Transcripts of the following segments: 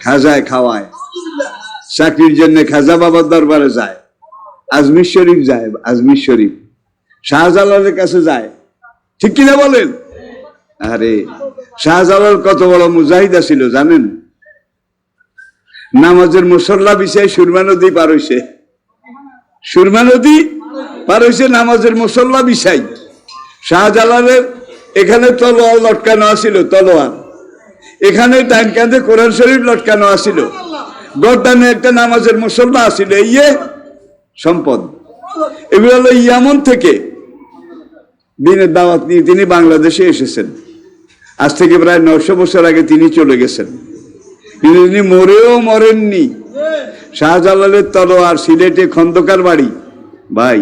খাজায় খাওয়ায়, চাকরির জন্য খাজা বাবার দরবারে যায়, আজমির শরীফ যায়, আজমির শরীফ শাহজালালের কাছে যায়, ঠিক কিনা বলেন? আরে শাহজালাল কত বড় মুজাহিদা ছিল জানেন? নামাজের মুসল্লা বিছায় সুরমা নদী পার হইছে, সুরমা নদী পার হইছে নামাজের মুসল্লা বিছাই। শাহজালালের এখানে তলোয়ার লটকানো আছিল, তলোয়ার এখানে ডাইন কাঁধে কোরআন শরীফ লটকানো আছিল, গর্দানে একটা নামাজের মুসল্লা আছিল। এই সম্পদ এগুলো হলো ইয়ামন থেকে দিনের দাওয়াত নিয়ে তিনি বাংলাদেশে এসেছেন। আজ থেকে প্রায় 900 বছর আগে তিনি চলে গেছেন, কিন্তু তিনি মরেও মরেননি। শাহজালালের তলোয়ার সিলেটে খন্দকার বাড়ি, ভাই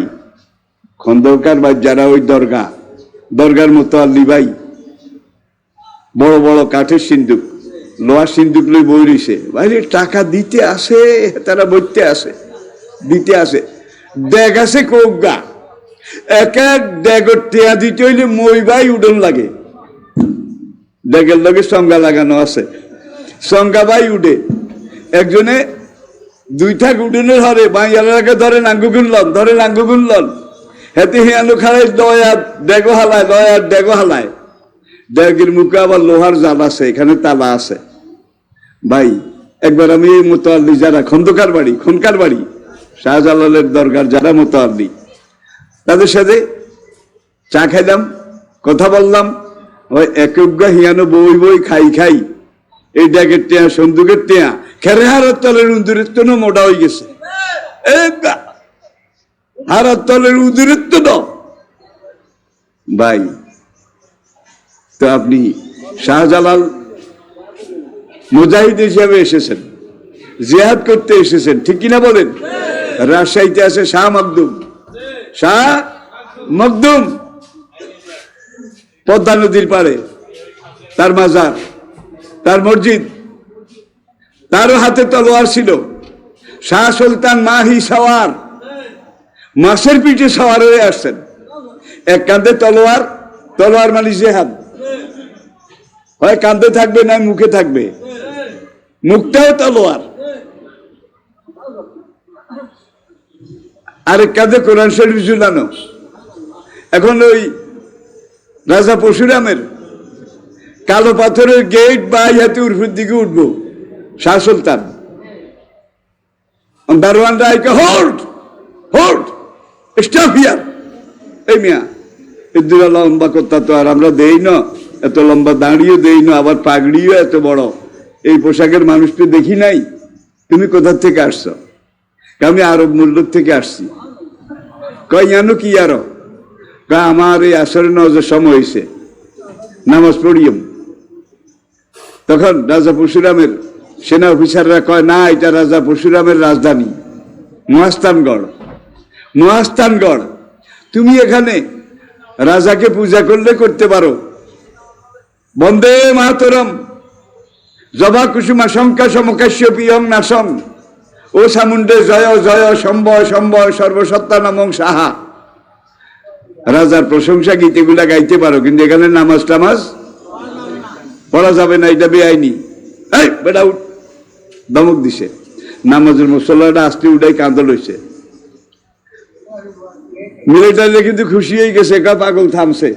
খন্দকার বাড়ি যারা ওই দরগার মতো আল্লি ভাই, বড় বড় কাঠের সিন্দুক, লোহার সিন্দুক লই বই রইছে, বাইরে টাকা দিতে আসে, তারা বইতে আসে, দিতে আসে। ড্যাগ আছে কোগা, এক এক ড্যাগর টেয়া দিতে হইলে মই ভাই উডন লাগে, ড্যাগের লগে সংজ্ঞা লাগানো আছে, সংজ্ঞা ভাই উঠে একজনে 2 থাক উডনের হরে বাইয়ালাকে ধরে নাঙ্গু গুনলন, ধরে নাঙ্গু গুনলন, হেতে হিয়ালু খাড়াই দয়া ড্যাগো হালায়, দয়া ড্যাগো হালায়, ড্যাগের মুখে আবার লোহার জাল আছে, এখানে তালা আছে। ভাই একবার আমি মোতাল্লি যারা খন্দকার বাড়ি, খনকার বাড়ি, শাহজালালের দরগার যারা মোতাল্লি, তাদের সাথে চা খাইলাম, কথা বললাম, ওই একগা হিয়ানো বই খাই এই ড্যাগের টেয়া, সন্দুকের টেয়া খেরে হারার তলের উন্দুরের তো মোটা হয়ে গেছে, হারার তলের উন্দুরের তো ভাই। তো আপনি শাহজালাল মুজাহিদ হিসেবে এসেছেন, জিহাদ করতে এসেছেন, ঠিক কিনা বলেন? রাজশাহীতে আছে শাহ মখদুম, শাহ মখদুম পদ্মা নদীর পাড়ে, তার মাজার, তার মসজিদ, তারও হাতে তলোয়ার ছিল। শাহ সুলতান মাহি সওয়ার, মাসের পিঠে সওয়ার হয়ে আসছেন, এক কাঁধে তলোয়ার, তলোয়ার মানে জেহাদ, হয় কাঁধে থাকবে না মুখে থাকবে, মুখটাও তলোয়ার, আরেক কাঁধে কোরআন শরীফ ঝুলানো। এখন ওই রাজা পরশুরামের কালো পাথরের গেট বা হাতে উর্ফুর দিকে উঠবো, শাহ সুলতান দারোয়ান রায়কে হোল্ড হোল্ড স্টপ হিয়ার, এই মিয়া এদুরা লম্বা কথা তো আর আমরা দেই না, এত লম্বা দাঁড়িয়েও দেই না, আবার পাগড়িও এত বড়, এই পোশাকের মানুষকে দেখি নাই, তুমি কোথা থেকে আসছো? আমি আরব মুল্লুক থেকে আসছি। কয় জানো কি আরো? আমার এই আসরে নজর সময় হয়েছে, নামাজ পড়িয়ম। তখন রাজা পরশুরামের সেনা অফিসাররা কয় না, এটা রাজা পরশুরামের রাজধানী মহাস্থানগড়, মহাস্থানগড়, তুমি এখানে রাজাকে পূজা করলে করতে পারো, বন্দে মাতরম জবা কুসুমা শঙ্কা সমকাশ্য পিয়ং নাসং ও সামুন্ডে জয় জয় সম্বয় সম্বয় সর্বসত্তা নমং সাহা। রাজার প্রশংসা গীত এগুলা গাইতে পারো, কিন্তু এখানে নামাজ টামাজ পড়া যাবে না, এটা বেআইনি। এই বেটা উঠ, ধমক দিছে। নামাজের মুসল্লাটা আস্তে উঠাই কাঁদল হয়েছে, মিলিটারি কিন্তু খুশি হয়ে গেছে, কা পাগল থামছে,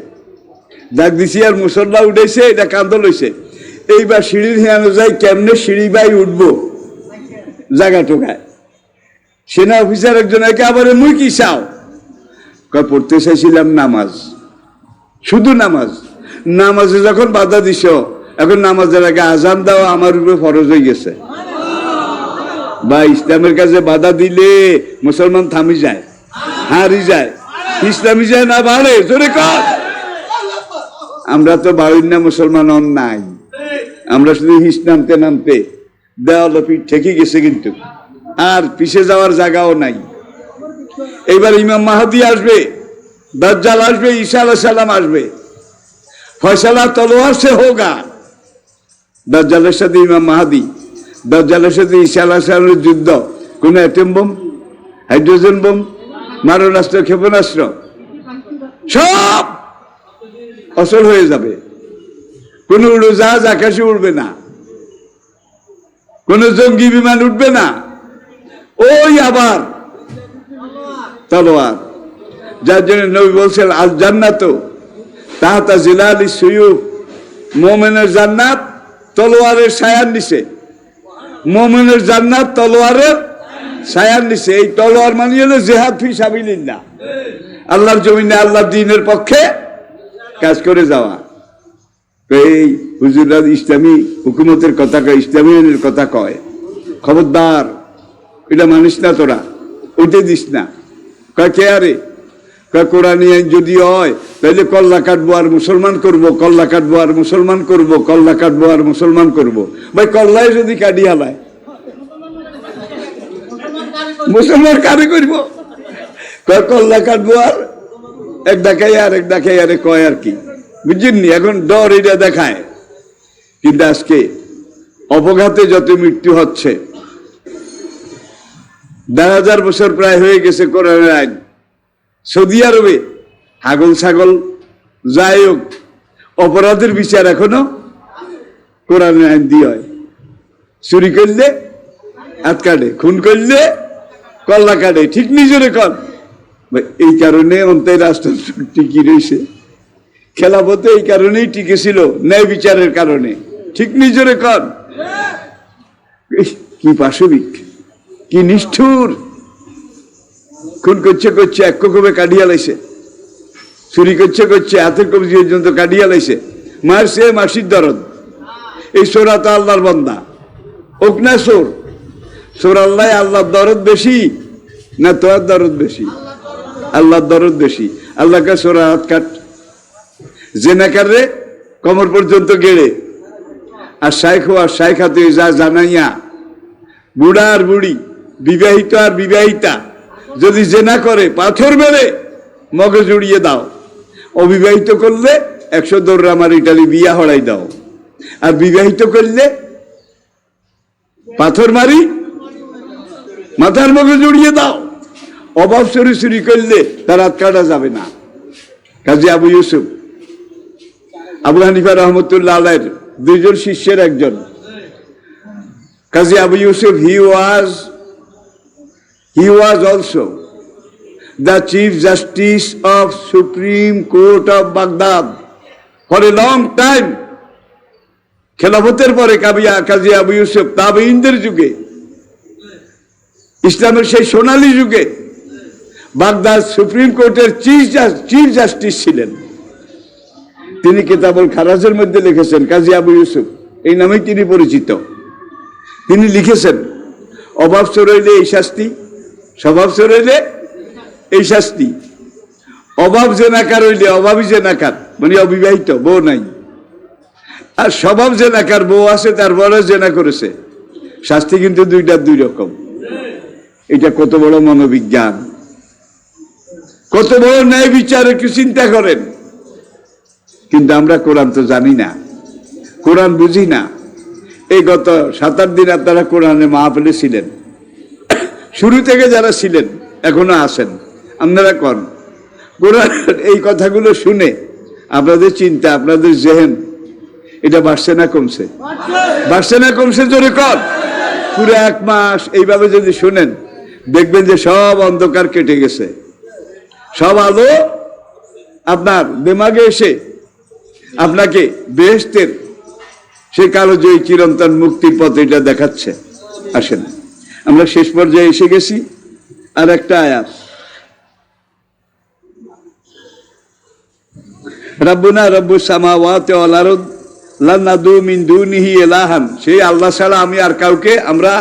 ডাক দিছি আর মুসল্লা উঠেছে, এটা কাঁদল হয়েছে। এইবার সিঁড়ির হিয়ানো যায়, কেমনে সিঁড়ি বাই উঠবো জায়গা টোকায়। সেনা অফিসার একজন একে আবার মুই কি চাও? পড়তে চাইছিলাম নামাজ, শুধু নামাজ। নামাজে যখন বাধা দিছ, এখন নামাজের আগে আজান দাও আমার উপরে ফরজ হয়ে গেছে। বা ইসলামের কাছে বাধা দিলে মুসলমান থামি যায়, হারি যায়, ইসলামী যায় না বাড়ে, জোরে কর। আমরা তো বাড়ির না মুসলমান অন নাই, আমরা শুধু হিস নামতে নামতে দেওয়াল পিঠ ঠেকে গেছে, কিন্তু আর পিছে যাওয়ার জায়গাও নাই। এইবার ইমাম মাহাদি আসবে, দাজ্জাল আসবে, ঈসা আলাইহিস সালাম আসবে, ফয়সালা তলোয়ার সে হোগা। দাজ্জালের সাথে ইমাম মাহাদি, দাজ্জালের সাথে ঈসা আলাইহিস সালামের যুদ্ধ, কোন অ্যাটম বোম, হাইড্রোজেন বোম, মারণাস্ত্র, ক্ষেপণাস্ত্র সব অচল হয়ে যাবে। কোন উড়োজাহাজ আকাশে উড়বে না, কোন জঙ্গি বিমান উঠবে না, ওই আবার তলোয়ার। যার জন্য নবী বলছেন আল জান্নাত তাহতা জিলালি সুয়ুফ, মুমিনের জান্নাত তলোয়ারের ছায়ার নিচে, মুমিনের জান্নাত তলোয়ারের ছায়ার নিচে। এই তলোয়ার মানে হলো জিহাদ ফি সাবিলিল্লাহ, আল্লাহর জমিনে আল্লাহর দ্বীনের পক্ষে কাজ করে যাওয়া। এই হুজুররা ইসলামী হুকুমতের কথা কয়, ইসলামী আইনের কথা কয়, খবরদার এটা মানিস না, তোরা ওইটা দিস না। কয় কে আরে? কয় কোরআনী আইন যদি হয় তাহলে কল্লা কাটবো আর মুসলমান করব, কল্লা কাটবো আর মুসলমান করব, কল্লা কাটবো আর মুসলমান করব। ভাই কল্লায় যদি কাটি হালায় মুসলমান কারে করব? কয় কল্লা কাটবো আর এক দেখাই আর এক দেখাই আরে কয় আর কি, বুঝছেননি? এখন ডর এটা দেখায়। কিন্তু আজকে অপঘাতে যত মৃত্যু হচ্ছে, 1000 বছর প্রায় হয়ে গেছে কোরআনের আইন। সৌদি আরবে হাগল ছাগল যাই হোক অপরাধের বিচার এখনো কোরআনের আইন দিয়ে হয়। চুরি করলে হাত কাটে, খুন করলে কল্লা কাটে, ঠিক নিজরে কর। এই কারণে অন্তর রাষ্ট্রযন্ত্র টিকি রয়েছে, খেলাফত এই কারণেই টিকে ছিল, ন্যায় বিচারের কারণে। ঠিক নিজরে কর। কি পাশবিক, কি নিষ্ঠুর! খুন করছে করছে এক কবে কাটিয়া লাইছে, চুরি করছে করছে হাতের কবজি পর্যন্ত কাটিয়া লাইছে, মারছে মাসির দরদ। এই চোরা তো আল্লাহর বান্দা, ওক না চোর? চোর আল্লাহ, আল্লাহর দরদ বেশি না তোর দরদ বেশি? আল্লাহর দরদ বেশি। আল্লাহকে চোরা হাত কাট, জেনাকার রে কমর পর্যন্ত গেড়ে, আর শাইখ আর শাইখাতে যা জানাইয়া বুড়া আর বুড়ি, বিবাহিত আর বিবাহিতা যদি জেনা করে পাথর মেরে মগজ উড়িয়ে দাও। অবিবাহিত করলে 100 দৌড়া আমার ইটালি বিয়া হড়াই দাও, আর বিবাহিত করলে পাথর মারি মাথার মগজ উড়িয়ে দাও। অভাব চুরি চুরি করলে তার হাত কাটা যাবে না। কাজী আবু ইউসুফ, আবু হানিফা রহমতুল্লাহ আলাইহির 2 জন শিষ্যের একজন কাজী Abu Yusuf, he was also the Chief Justice of Supreme Court of Baghdad for a long time. খেলাফতের পরে কাজী আবু ইউসুফ তাবেঈনদের যুগে, ইসলামের সেই সোনালী যুগে বাগদাদ সুপ্রিম কোর্টের চিফ জাস্টিস ছিলেন। তিনি কিতাবুল খারাজের মধ্যে লিখেছেন, কাজী আবু ইউসুফ এই নামেই তিনি পরিচিত। তিনি লিখেছেন, অভাব চোরাইলে এই শাস্তি, স্বভাব চোরাইলে এই শাস্তি। অভাব জেনাকার হইলে অভাবী জেনাকার, মানে অবিবাহিত, বউ নাই। আর স্বভাব জেনাকার, বউ আছে তারপরে জেনা করেছে, শাস্তি কিন্তু 2 রকম। এটা কত বড় মনোবিজ্ঞান, কত বড় ন্যায় বিচার, একটু চিন্তা করেন। কিন্তু আমরা কোরআন তো জানি না, কোরআন বুঝি না। এই গত 7-8 দিন আপনারা কোরআনে মাহফিলে ছিলেন, শুরু থেকে যারা ছিলেন এখনো আছেন, আপনারা কন কোরআন এই কথাগুলো শুনে আপনাদের চিন্তা, আপনাদের জেহেন এটা বাড়ছে না কমছে? বাড়ছে না কমছে? জোরে কর। পুরো 1 মাস এইভাবে যদি শুনেন দেখবেন যে সব অন্ধকার কেটে গেছে, সব আলো আপনার দিমাগে এসে আপনাকে বেহেশতের সেই কালোজয়ী চিরন্তন মুক্তির পথ এটা দেখাচ্ছে। আসেন আমরা শেষ পর্যায়ে এসে গেছি। আর একটা আয়াত, রাব্বুনা রাব্বুস সামাওয়াতি ওয়াল আরদ লা নাদু মিন দুনিহি ইলাহান। সেই আল্লাহ ছাড়া আমি আর কাউকে, আমরা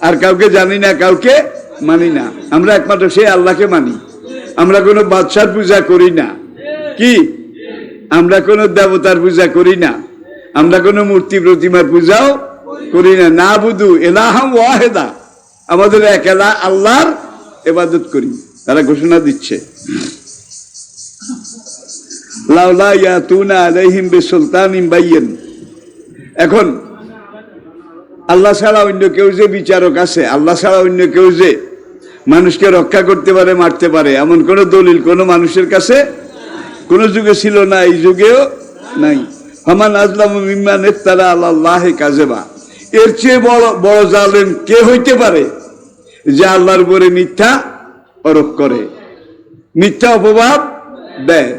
আর কাউকে জানি না, কাউকে মানি না। আমরা একমাত্র সেই আল্লাহকে মানি। আমরা কোনো বাদশার পূজা করি না, কি আমরা কোনো দেবতার পূজা করি না, আমরা কোনো মূর্তি প্রতিমার পূজাও করি না। নাবুদু ইলাহাম ওয়াহিদা, আমাদের এক আল্লাহর ইবাদত করি। তারা ঘোষণা দিচ্ছে, লাউলা ইয়াতুনা আলাইহিম বিসুলতানিন বাইয়িন। এখন আল্লাহ ছাড়া অন্য কেউ যে বিচারক আছে, আল্লাহ ছাড়া অন্য কেউ যে মানুষকে রক্ষা করতে পারে, মারতে পারে, এমন কোন দলিল কোন মানুষের কাছে কোন যুগে ছিল না, এই যুগেও নাই। ফামান আযলামু মিম্মান ইফতারা আলাল্লাহি কাযিবা। এর চেয়ে বড় বড় জালেম কে হইতে পারে যে আল্লাহর উপরে মিথ্যা আরোপ করে, মিথ্যা অপবাদ দেয়।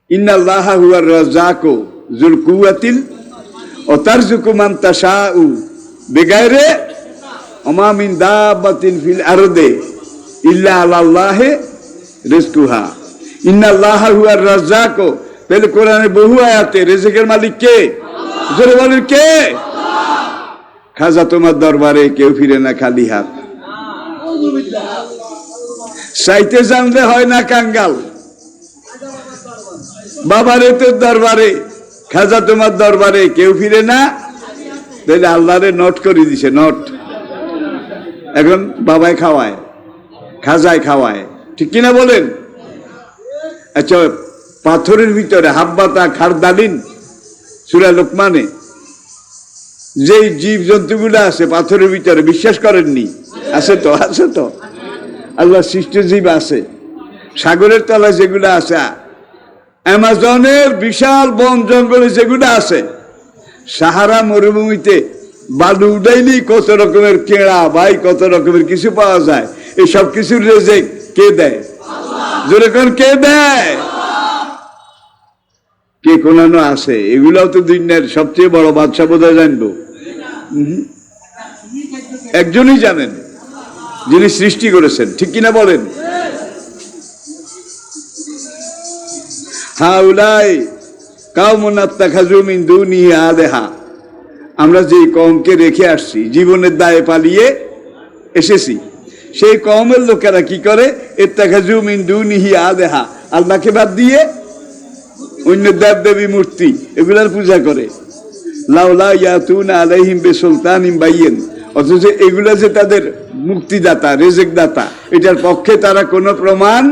ইন্নাল্লাহা হুয়ার রাজ্জাকু যুল কুওয়াতিল ওয়া তারযুকু মান তাশাউ বিগাইরি ওমা মিন দাব্বাতিন ফিল আরদি ইল্লা আলাল্লাহি রিজকুহা। ইন্নাল্লাহা হুয়ার রাজ্জাকু, তাহলে কোরআনে বহু আয়াতে রিজিকের মালিক কে? জোরে বলেন কে? খাজা তোমার দরবারে কেউ ফিরে না খালি হাত। চাইতে জানলে হয় না কাঙ্গাল। বাবারে তোর দরবারে, খাজা তোমার দরবারে কেউ ফিরে না, তাহলে আল্লাহরে নোট করে দিছে, নোট। এখন বাবায় খাওয়ায়, খাজায় খাওয়ায়, ঠিক কিনা বলেন? আচ্ছা, পাথরের ভিতরে হাব্বাতা খারদালিন, সূরা লোকমানে যেই জীব জন্তুগুলো আছে পাথরের ভিতরে, বিশ্বাস করেননি? আছে তো, আছে তো, আল্লাহ সৃষ্ট জীব আছে। সাগরের তলায় যেগুলো আছে, অ্যামাজনের বিশাল বন জঙ্গলে যেগুলো আছে, সাহারা মরুভূমিতে বালু উঠাইলি কত রকমের কেড়া ভাই, কত রকমের কিছু পাওয়া যায়। এই সব কিছুর রেজেক কে দেয়? জোরে কোন কে দেয়? কে কোনানো আছে? এগুলাও তো দুনিয়ার সবচেয়ে বড় বাদশা বোধহয় জানবো। একজনই জানেন, যিনি সৃষ্টি করেছেন, ঠিক কিনা বলেন? হাউলাই কাউমুন আত্তাখাযু মিন দুনিহি আলিহা, আমরা যেই কওমকে রেখে আসছি, জীবনের দায়ে পালিয়ে এসেছি, সেই কওমের লোকেরা কি করে? ইত্তাখাযু মিন দুনিহি আলিহা, আল্লাহকে বাদ দিয়ে অন্য দেব দেবী মূর্তি এগুলার পূজা করে। লাউলা ইয়াতুনা আলাইহিম বিসুলতানিন বাইয়িন, অথচ এগুলা যে তাদের মুক্তিদাতা, রেজেক দাতা, এটার পক্ষে তারা কোনো প্রমাণ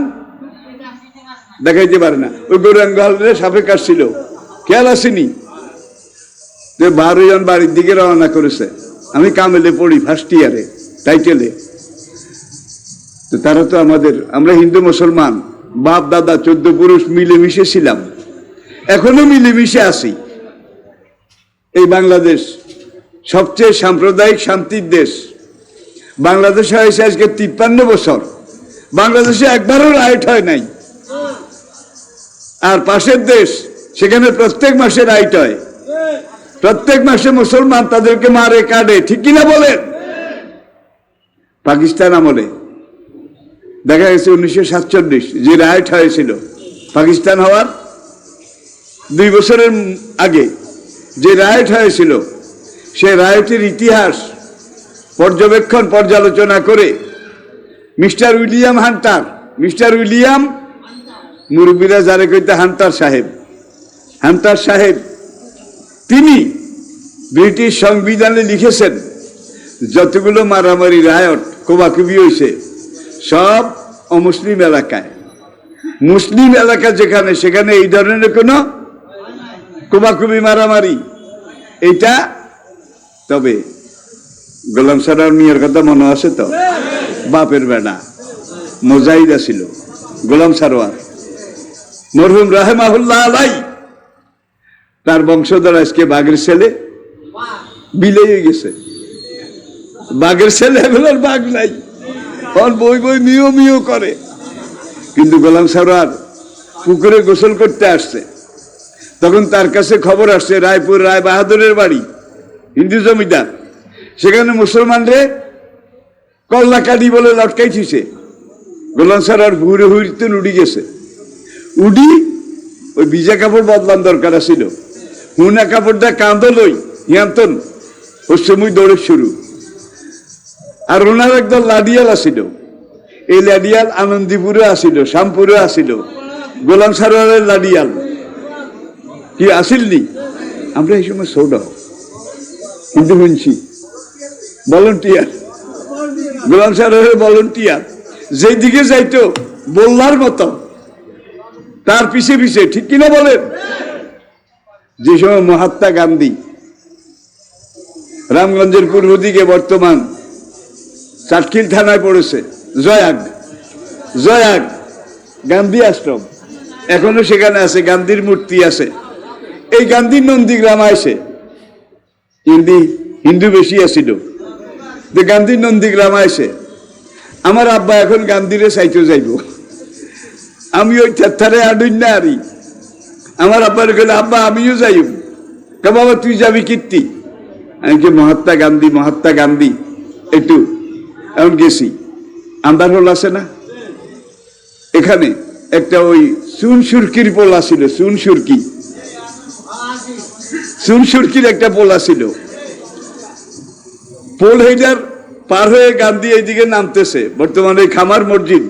দেখাইতে পারে না। ওই গৌরাঙ্গলে সাপে কাটছিল, খেয়াল আসেনি যে 12 জন বাড়ির দিকে রওনা করেছে। আমি কামেলে পড়ি ফার্স্ট ইয়ারে, টাইটেলে। তো তারা তো আমাদের, আমরা হিন্দু মুসলমান বাপ দাদা 14 পুরুষ মিলেমিশে ছিলাম, এখনো মিলেমিশে আছি। এই বাংলাদেশ সবচেয়ে সাম্প্রদায়িক শান্তির দেশ। বাংলাদেশ হয়েছে আজকে 53 বছর, বাংলাদেশে একবারও রাইট হয় নাই। আর পাশের দেশ, সেখানে প্রত্যেক মাসে রাইট হয়, প্রত্যেক মাসে মুসলমান তাদেরকে মারে কাটে, ঠিক কিনা বলেন? পাকিস্তান আমলে দেখা গেছে 1947 যে রাইট হয়েছিল, পাকিস্তান হওয়ার 2 বছরের আগে যে রাইট হয়েছিল, সে রাইটের ইতিহাস পর্যবেক্ষণ পর্যালোচনা করে mister William Hunter, mister William, মুরব্বীরা যারে কইতে হান্টার সাহেব, হান্টার সাহেব, তিনি ব্রিটিশ সংবিধানে লিখেছেন যতগুলো মারামারি রায়ট কোবাকুবি হয়েছে সব অমুসলিম এলাকায়। মুসলিম এলাকা যেখানে, সেখানে এই ধরনের কোনো কোবাকুবি মারামারি এইটা। তবে গোলাম সারার মিয়ার কথা মনে আছে তো? বাপের বেড়া মুজাহিদ ছিল গোলাম সারোয়ার, মরহুম রাহেমাহুল্লাহ আলাই, তার বংশধর আজকে বাঘের ছেলে বিলে গেছে। বাঘের ছেলে এগুলোর বাঘ নাই, বই বই মিও মিও করে। কিন্তু গোলাম সারোয়ার পুকুরে গোসল করতে আসছে, তখন তার কাছে খবর আসছে রায়পুর রায় বাহাদুরের বাড়ি, হিন্দু জমিদার, সেখানে মুসলমানরে কল্লা কাটি বলে লটকাইছে। গোলাম সারোয়ার ভুরে হুড়তে উড়ি গেছে, উডি ওই ভিজা কাপড় বদলান দরকার ছিল, হুনা কাপড়টা কাঁদো লই হিয়ান্তন ওর সময় দৌড়ে শুরু। আর ওনার একদল লাডিয়াল আসিল, এই লাডিয়াল আনন্দীপুরে আসিল, শ্যামপুরে আসিল, গোলাম সারোয়ারের লাডিয়াল কি আসিলনি? আমরা এই সময় সৌডাও কিন্তু শুনছি ভলেন্টিয়ার, গোলাম সারোয়ারের ভলেন্টিয়ার, যেই দিকে যাইতো বললার মতো তার পিছে পিছে, ঠিক কিনা বলেন? যে সময় মহাত্মা গান্ধী রামগঞ্জের পূর্ব দিকে, বর্তমান চাটখিল থানায় পড়েছে, জয়াগ, জয়াগ গান্ধী আশ্রম এখনো সেখানে আছে, গান্ধীর মূর্তি আছে। এই গান্ধীর নন্দীগ্রাম আসে হিন্দু বেশি আছিল। যে গান্ধী নন্দীগ্রাম আসে, আমার আব্বা এখন গান্ধীরে চাইতে যাইব, আমি ওই থেথারে আডুই না আরি। আমার আব্বার গেলে আব্বা আমিও যাইব, বাবা তুই যাবি কীর্তি? আমি কি মহাত্মা গান্ধী মহাত্মা গান্ধী একটু এমন গেছি। আন্দার হোল আছে না এখানে, একটা ওই চুন সুরকির পোলা ছিল, চুন সুরকির একটা পোলা ছিল। পোল হেইডার পার হয়ে গান্ধী এইদিকে নামতেছে, বর্তমানে খামার মসজিদ,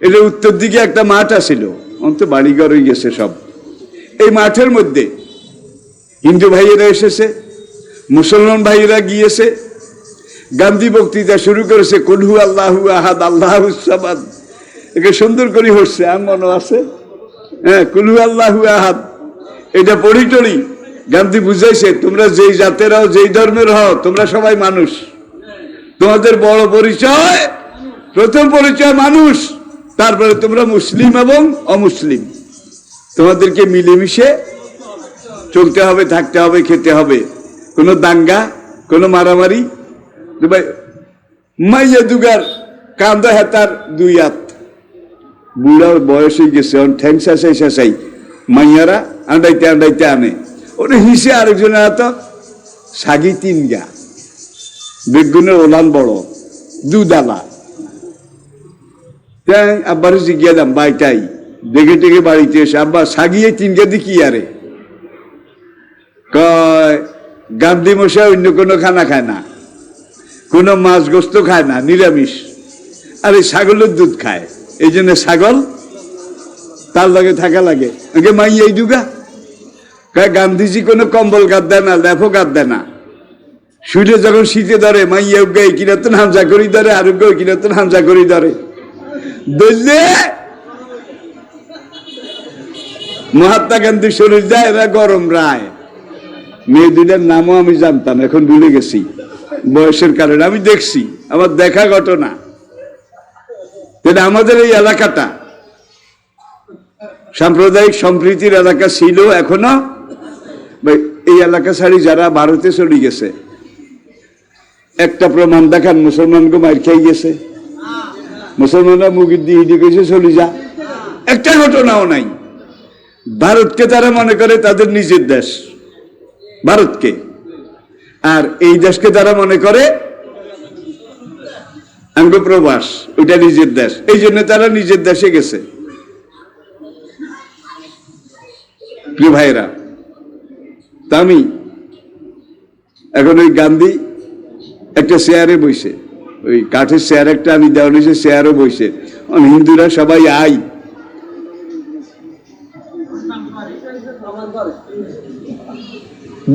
এটা উত্তর দিকে একটা মাঠ আছিল, অন্ত বাড়িঘর হয়ে গেছে সব। এই মাঠের মধ্যে হিন্দু ভাইয়েরা এসেছে, মুসলমান ভাইয়েরা গিয়েছে, গান্ধী বক্তৃতা শুরু করেছে, কুলহু আল্লাহু আহাদ আল্লাহুস সামাদ, একে সুন্দর করে হচ্ছে, আর মনে আছে? হ্যাঁ, কুলহু আল্লাহু আহাদ, এটা পড়ি টড়ি গান্ধী বুঝাইছে, তোমরা যেই জাতের হও, যেই ধর্মের হও, তোমরা সবাই মানুষ। তোমাদের বড় পরিচয়, প্রথম পরিচয় মানুষ, তারপরে তোমরা মুসলিম এবং অমুসলিম। তোমাদেরকে মিলেমিশে চলতে হবে, থাকতে হবে, খেতে হবে। কোনো দাঙ্গা, কোনো মারামারি, মাইয়া দুগার কান্দা হেতার দুই হাত, বুড়ার বয়স হয়ে গেছে, ঠ্যাং শাসাই মাইয়ারা আন্ডাইতে আনে, ওটা হিসে আরেকজনের হাত সাগি 3 গা, বেগুনের ওলান বড়, দুদালা। আব্বারে জিজ্ঞাসাম বাইটাই দেখে টেকে বাড়িতে এসে, আব্বা সাগিয়ে 3 গা দি কি আরে? কয় গান্ধী মশাই অন্য কোনো খানা খায় না, কোনো মাছ গোস্ত খায় না, নিরামিষ, আর এই ছাগলের দুধ খায়, এই জন্য ছাগল তার লগে থাকা লাগে। মাই এই দুগা গান্ধীজি কোনো কম্বল গাদ দেয় না, লেফো গাদ দেয় না, শুইলে যখন শীতে ধরে মাইয়া উগাই কিরতন হামজা করি ধরে, আর উগাই কিরতন হামজা করি ধরে, ধরলে মহাত্মা গান্ধী শরীর যায়, এরা গরম রায়। মেয়ে দুইটার নামও আমি জানতাম, এখন ভুলে গেছি বয়সের কারণে, আমি দেখছি, আমার দেখা ঘটনা। আমাদের এই এলাকাটা সাম্প্রদায়িক সম্প্রীতির এলাকা ছিল, এখনো এই এলাকা ছাড়ি যারা ভারতে চলে গেছে, একটা প্রমাণ দেখান, মুসলমানকে মার খেয়ে গেছে, মুসলমানরা মুগির দিয়ে হিডি কইছে চলে যা, একটা ঘটনাও নাই। ভারতকে তারা মনে করে তাদের নিজের দেশ, ভারতকে, আর এই দেশকে তারা মনে করে অঙ্গপ্রবাস, ওইটা নিজের দেশ, এই জন্য তারা নিজের দেশে গেছে। প্রিয় ভাইরা, তা আমি এখন ওই গান্ধী একটা চেয়ারে বইছে, ওই কাঠের চেয়ার একটা আমি দেওয়া নিয়েছে, চেয়ারও বইছে, হিন্দুরা সবাই আই,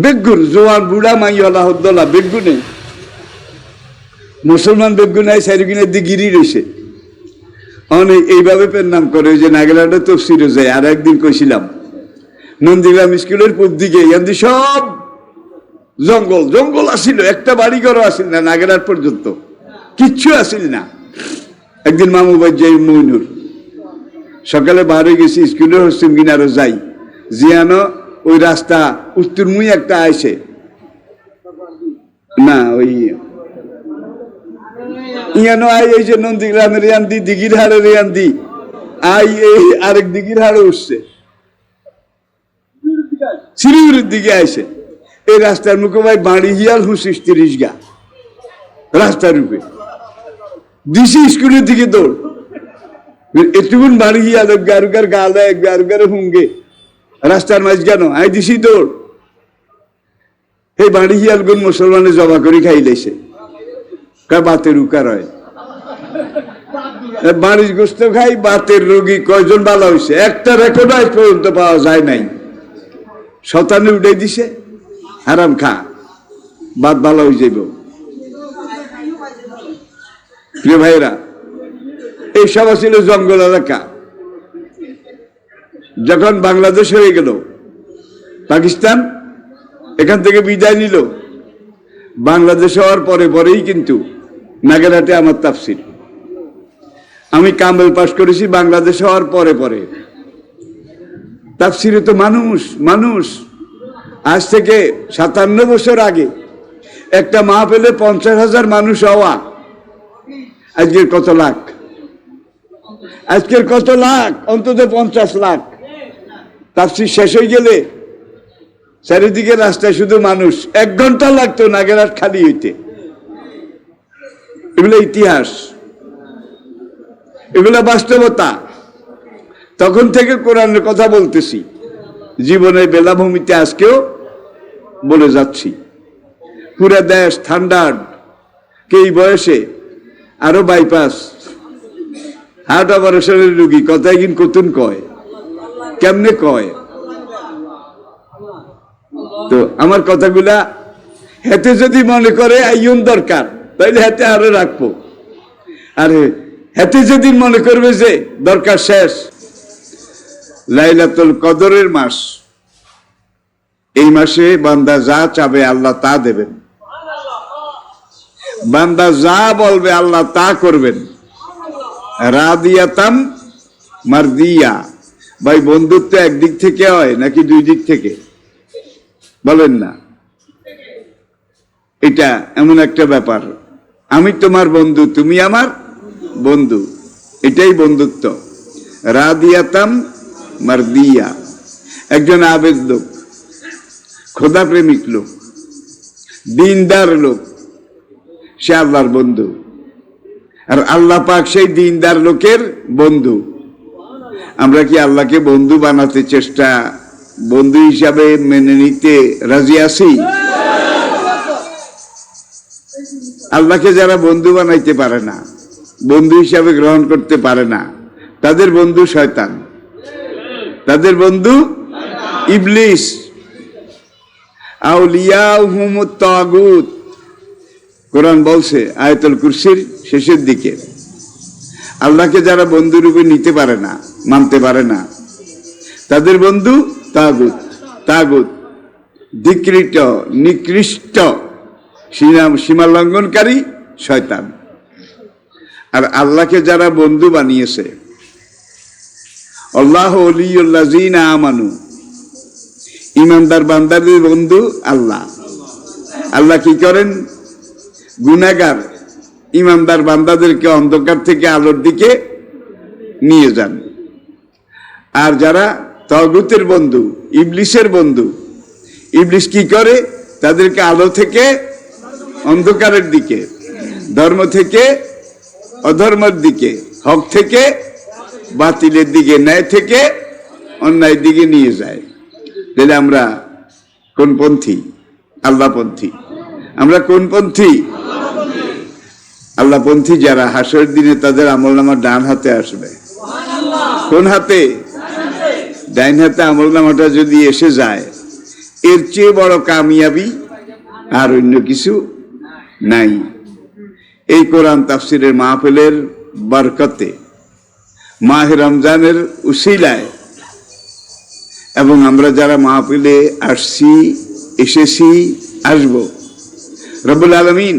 বেগুন জোয়ান বুড়া মাইওয়ালা হদ্দলা বেগুনে, মুসলমান বেগুন আই সাইরুকিনের দিকে গিরি রয়েছে, অনেক এইভাবে পেন নাম করে, ওই যে নাগাল্যান্ডে তফসিরে যায়। আর একদিন কইছিলাম নন্দীগ্রাম স্কুলের পূর্ব দিকে এমনি সব জঙ্গল জঙ্গল আসিল, একটা বাড়িঘরও আসিল না, নাগাল্যান্ড পর্যন্ত কিচ্ছু আসিল না। একদিন মামু ভাই যাই মইনুর সকালে বার হয়ে গেছি, স্কুলের হচ্ছেন কিনারও যাই, জিয়ানো ওই রাস্তা উত্তরমুই একটা আইছে না, ওই ইয়ানো আই, এই যে নন্দীগ্রামের ইয়ান্দি, দিঘির হাড়ের ইয়ান্দি আই, এই আরেক দিঘির হাড়ে উঠছে, শিলিগুড়ির দিকে আইছে। এই রাস্তার মুখে ভাই বাড়ি হিয়াল হুঁসিস 30 গা রাস্তার রূপে দিছি, স্কুলের দিকে দৌড়, এটুকুন বাড়ি হিয়াল গারুগার গালে গারুগারে হুঙ্গে রাস্তার মাঝ কেন আই দিছি দৌড়। এই বাড়ি হিয়াল গুন মুসলমানে জবা করে খাই লাইছে, বাতের উকার হয়, বাড়ির গোস্ত খাই, বাতের রোগী কয়জন ভালো হয়েছে, একটা রেকর্ড আজ পর্যন্ত পাওয়া যায় নাই। শতানে উঠে দিছে, হারাম খা, বাদ ভালো হয়ে যাইব। প্রিয় ভাইরা, এই সব ছিল জঙ্গল এলাকা। যখন বাংলাদেশ হয়ে গেল, পাকিস্তান এখান থেকে বিদায় নিল, বাংলাদেশ হওয়ার পরে পরেই কিন্তু নাগেরহাটে আমার তাফসির, আমি কামেল পাশ করেছি বাংলাদেশ হওয়ার পরে পরে। তাফসিরে তো মানুষ মানুষ, আজ থেকে 57 বছর আগে একটা মাহফিলে 50,000 মানুষ হওয়া আজকের কত লাখ, আজকের কত লাখ, অন্তত 50 লাখ। তাফসীর শেষ হয়ে গেলে চারিদিকে রাস্তায় শুধু মানুষ, 1 ঘন্টা লাগতো নাগেরহাট খালি হইতে। এগুলো ইতিহাস, এগুলো বাস্তবতা। তখন থেকে কোরআনের কথা বলতেছি, জীবনের বেলাভূমিতে আজকেও বলে যাচ্ছি। পুরা দেশ ঠান্ডার, এই বয়সে আরো বাইপাস, হার্ট অপারেশনের রুগী, কথায় কিন কতুন কয়, কেমনে কয়। তো আমার কথাগুলা হেতে যদি মনে করে আইন দরকার, তাইলে হেতে আরো রাখবো। আর হেতে যদি মনে করবে যে দরকার শেষ, লাইলাতুল কদরের মাস, এই মাসে বান্দা যা চাবে আল্লাহ তা দেবেন, বান্দা যা বলবে আল্লাহ তা করবেন। রাদিয়াতাম মারদিয়া। ভাই, বন্ধুত্ব একদিক থেকে হয় নাকি 2 দিক থেকে? বলেন না। এটা এমন একটা ব্যাপার, আমি তোমার বন্ধু, তুমি আমার বন্ধু, এটাই বন্ধুত্ব। রাদিয়াতাম মারদিয়া। একজন আবেদ লোক, খোদা প্রেমিক লোক, দিনদার লোক, সে আল্লাহর বন্ধু। আর আল্লাহ পাক সেই দিনদার লোকের বন্ধু। আমরা কি আল্লাহকে বন্ধু বানাতে চেষ্টা, বন্ধু হিসাবে মেনে নিতে রাজি আছি? আল্লাহকে যারা বন্ধু বানাইতে পারে না, বন্ধু হিসাবে গ্রহণ করতে পারে না, তাদের বন্ধু শয়তান, তাদের বন্ধু ইবলিস। আউলিয়াহুমুত তাগুত, কোরআন বলছে আয়াতুল কুরসির শেষের দিকে। আল্লাহকে যারা বন্ধু রূপে নিতে পারে না, মানতে পারে না, তাদের বন্ধু তাগুত। তাগুত ধিকৃত, নিকৃষ্ট, সীমা লঙ্ঘনকারী শয়তান। আর আল্লাহকে যারা বন্ধু বানিয়েছে, আল্লাহ ওলিউল্লাযিনা আমানু, ইমানদার বান্দাদের বন্ধু আল্লাহ। আল্লাহ কি করেন? গুনাহগার ইমানদার বান্দাদেরকে অন্ধকার থেকে আলোর দিকে নিয়ে যান। আর যারা তাগুতের বন্ধু, ইবলিসের বন্ধু, ইবলিস কি করে? তাদেরকে আলো থেকে অন্ধকারের দিকে, ধর্ম থেকে অধর্মের দিকে, হক থেকে বাতিলের দিকে, ন্যায় থেকে অন্যায়ের দিকে নিয়ে যায়। তাহলে আমরা কোন পন্থী? আল্লাহপন্থী। আমরা কোন পন্থী? আল্লাহপন্থী যারা, হাসরের দিনে তাদের আমলনামা ডান হাতে আসবে। কোন হাতে? ডাইন হাতে আমলনামাটা যদি এসে যায়, এর চেয়ে বড় কামিয়াবি আর অন্য কিছু নাই। এই কোরআন তাফসিরের মাহফিলের বরকতে, মাহে রমজানের উসিলায়, এবং আমরা যারা মাহফিলে আসছি, এসেছি, আসব, রব্বুল আলামিন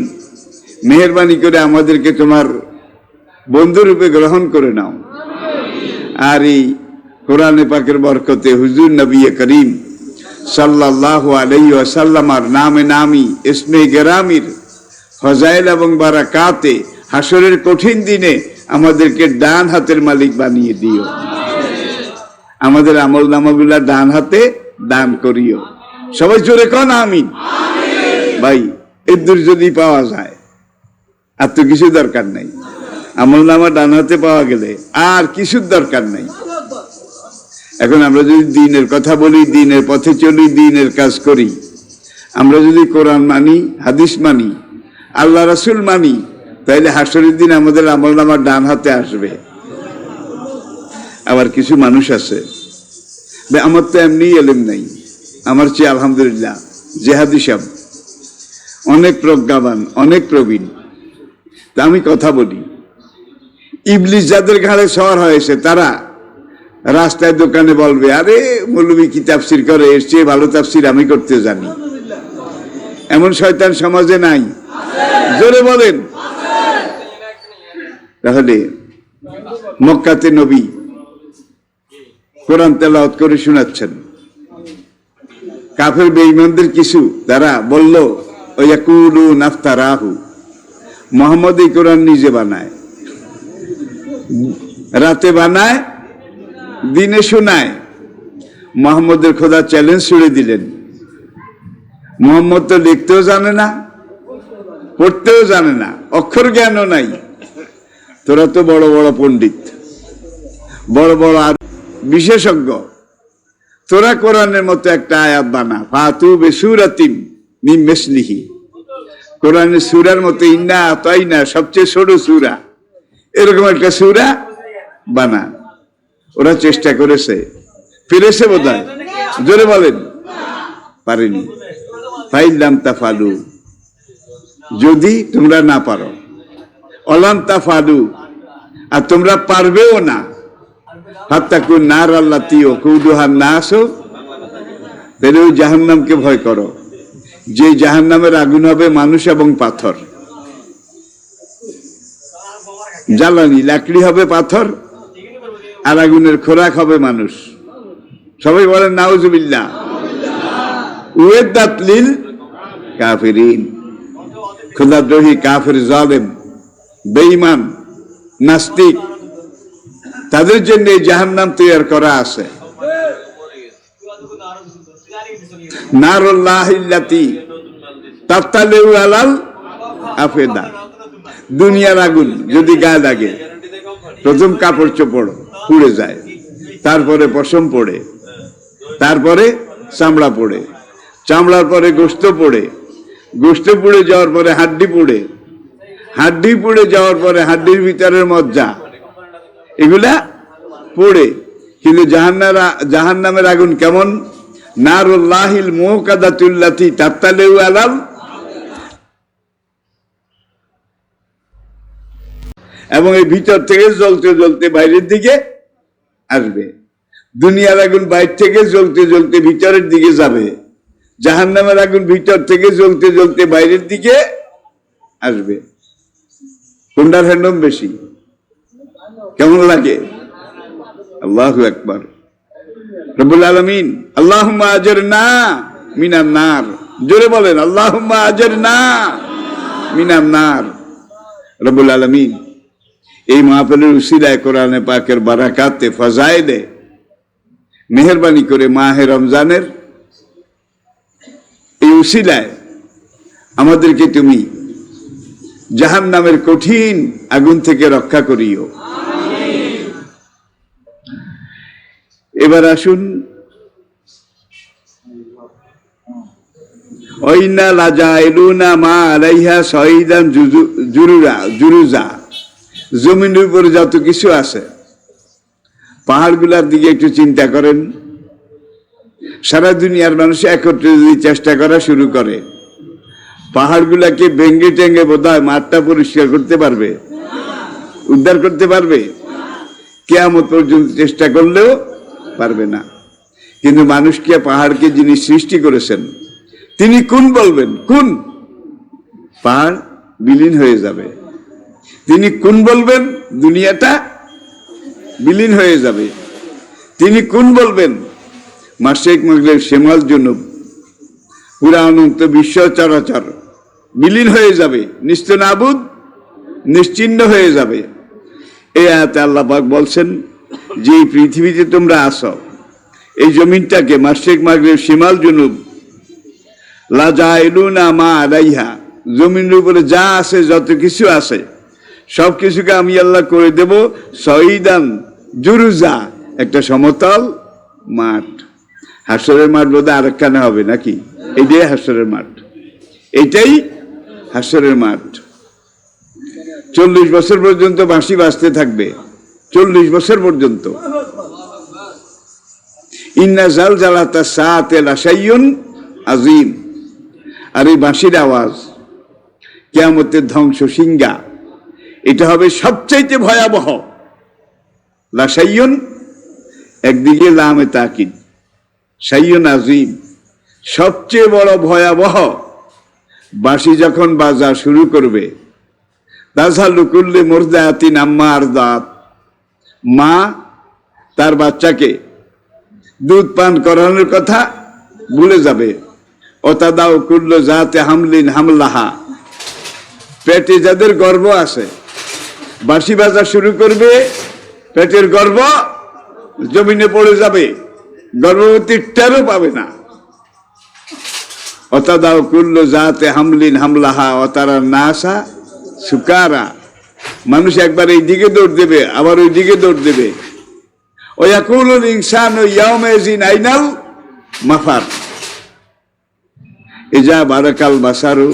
মেহেরবানি করে আমাদেরকে তোমার বন্ধুরূপে গ্রহণ করে নাও। আর এই কোরআনে পাকের বরকতে হুজুর নবী করিম সাল্লাল্লাহু আলাইহি ওয়াসাল্লামার নামে নামি, ইসমে গেরামির ফজাইল এবং বারাকাতে হাসরের কঠিন দিনে আমাদেরকে ডান হাতের মালিক বানিয়ে দিও। আমাদের আমল নামাগুলা ডান হাতে দান করিও। সবাই জোরে কন আমিন। ভাই, এদুর যদি পাওয়া যায়, আর তো কিছু দরকার নাই। আমল নামা ডান হাতে পাওয়া গেলে আর কিছুর দরকার নাই। এখন আমরা যদি দ্বীনের কথা বলি, দ্বীনের পথে চলি, দ্বীনের কাজ করি, আমরা যদি কোরআন মানি, হাদিস মানি, আল্লাহ রাসূল মানি, তাইলে হাসরের দিন আমাদের আমল নামা ডান হাতে আসবে। আবার কিছু মানুষ আছে, আমার তো এমনি এলেম নাই, আমার চেয়ে আলহামদুলিল্লাহ জেহাদি সাহেব অনেক প্রজ্ঞাবান, অনেক প্রবীণ। তা আমি কথা বলি, ইবলিস যাদের ঘাড়ে সওয়ার হয়েছে, তারা রাস্তায় দোকানে বলবে, আরে মৌলবী কি তাফসির করে, এর চেয়ে ভালো তাফসির আমি করতে জানি। এমন শয়তান সমাজে নাই? জোরে বলেন। তাহলে মক্কাতে নবী কোরআন তেলাওয়াত করে শোনাচ্ছেন, কাফের বেঈমানদের কিছু তারা বলল, ওয়ায়াকুলুনা ইফতারাহু, মুহাম্মদ এই কোরআন নিজে বানায়, রাতে বানায়, দিনে শোনায়। মুহাম্মদের খোদা চ্যালেঞ্জ ছুড়ে দিলেন, মুহাম্মদ তো লিখতেও জানে না, পড়তেও জানে না, অক্ষর জ্ঞানও নাই, তোরা তো বড় বড় পণ্ডিত, বড় বড় আর বিশেষজ্ঞ, তোরা কোরআনের মতো একটা আয়াত বানা, ফাতু বিসূরাতিন মিন মিসলিহি, কোরআনের সূরার মতো ইন্না আতাইনা সবচেয়ে ছোট সূরা, এরকম একটা সূরা বানা। ওরা চেষ্টা করেছে, পেরেছে বোধহয়, জোরে বলেন, পারেনি। ফাইল্লাম তাফালু, যদি তোমরা না পারো, অলাম তাফালু, আর তোমরা পারবেও না, হাত্তাকুন নার আল্লাতি ওয়াকুদুহান নাস, তাহলে ওই জাহান্নামকে ভয় করো, যে জাহান্নামের আগুন হবে মানুষ এবং পাথর, জ্বালানি লাকড়ি হবে পাথর, আর আগুনের খোরাক হবে মানুষ। সবাই বলেন নাউজুবিল্লাহ। উইদ্দাত লিল কাফিরিন, খোদাদ্রোহী, কাফির, জালেম, বেঈমান, নাস্তিক, তাদের জন্য এই জাহান্নাম তৈরি করা আছে। নারুল্লাহিল্লাতি তাতালু আলাল আফেদা, দুনিয়ার আগুন যদি গায়ে লাগে, প্রথম কাপড় চোপড় পুড়ে যায়, তারপরে পশম পড়ে, তারপরে চামড়া পড়ে, চামড়ার পরে গোশত পড়ে, গোশত পুড়ে যাওয়ার পরে হাড্ডি পুড়ে, হাড্ডি পুড়ে যাওয়ার পরে হাড্ডির ভিতরের মজ্জা, এগুলা পড়ে। কিন্তু জাহান্নামের আগুন কেমন? নারুল্লাহিল মুকাদাতুল্লাতি তাতালু আলাল, এবং এই ভিতর থেকে জ্বলতে জ্বলতে বাইরের দিকে আসবে। দুনিয়ার আগুন বাইরে থেকে জ্বলতে জ্বলতে ভিতরের দিকে যাবে, জাহান্নামের আগুন ভিতর থেকে জ্বলতে জ্বলতে বাইরের দিকে আসবে। কোনটার হ্যান্ডম বেশি? কেমন লাগে? আল্লাহু আকবার। রব্বুল আলামিন আল্লাহুম্মা আজরনা মিনান নার, জোরে বলেন আল্লাহুম্মা আজরনা মিনান নার। রব্বুল আলামিন এই মাহফিলের উসিলায় কোরআনে পাকের বারাকাতে ফাজাইলে মেহেরবানি করে মাহে রমজানের এই উসিলায় আমাদেরকে তুমি জাহান্নামের কঠিন আগুন থেকে রক্ষা করিও। এবার আসুন, ওয়াইন্না লাজাইলুনা মা আলাইহা সাইদান জুরুজা, জমিনের উপরে যত কিছু আছে, পাহাড়গুলার দিকে একটু চিন্তা করেন। সারা দুনিয়ার মানুষ একত্রে যদি চেষ্টা করা শুরু করে, পাহাড়গুলাকে ভেঙ্গে টেঙ্গে বোধহয় মাঠটা পরিষ্কার করতে পারবে, উদ্ধার করতে পারবে? কিয়ামত পর্যন্ত চেষ্টা করলেও পারবে না। কিন্তু মানুষকে, পাহাড়কে যিনি সৃষ্টি করেছেন, তিনি কোন বলবেন, কোন, পাহাড় বিলীন হয়ে যাবে। তিনি কোন বলবেন, দুনিয়াটা বিলীন হয়ে যাবে। তিনি কোন বলবেন, মাশরিক মাগরিব শিমাল জুনুব পুরা অনন্ত বিশ্ব চরাচর বিলীন হয়ে যাবে, নিস্তেনাবুদ, নিশ্চিহ্ন হয়ে যাবে। এই আয়াতে আল্লাহ পাক বলছেন যে এই পৃথিবীতে তোমরা আসো, এই জমিনটাকে মাশরিক মাগরিব শিমাল জুনুব লাজাইলুনা মা আলাইহা, জমিনের উপরে যা আছে, যত কিছু আছে, সব কিছুকে আমি আল্লাহ করে দেব সঈদান জুরুজা, একটা সমতল মাঠ। হাসরের মাঠ বোধহয় আরেকখানে হবে নাকি? এইটাই হাসরের মাঠ, এইটাই হাসরের মাঠ। 40 বছর পর্যন্ত বাঁশি বাজতে থাকবে, 40 বছর পর্যন্ত। ইন্না জালজালাতা সাআতি লাশাইউন আযীম, আর এই বাঁশির আওয়াজ, কিয়ামতের ধ্বংস সিংহা, এটা হবে সবচাইতে ভয়াবহ। লাশাইউন, একদিকে লামে তাকিদ, শাইউন আযীম, সবচেয়ে বড় ভয়াবহ। বাঁশি যখন বাজা শুরু করবে, তাযহালু কুল্লু মুরদাতিন আম্মা আরদাত, মা তার বাচ্চাকে দুধ পান করানোর কথা ভুলে যাবে, ওতাদাউ কুল্লু জাতে হামলিন হামলাহা, পেটে যাদের গর্ভ আছে বাঁশি বাজা শুরু করবে, পেটের গর্ভ জমিনে পড়ে যাবে, গর্ভবতী টেরও পাবে না। ওতাদাউ কুল্লু জাতে হামলিন হামলাহা ওতারা নাসা সুকারা, মানুষ একবার এই দিকে দৌড় দেবে আবার ওই দিকে দৌড় দেবে। ওয়াকুলুল ইনসানু ইয়াউমাইযিন আইনাল মাফার, ইজা বারাকাল বাসারু,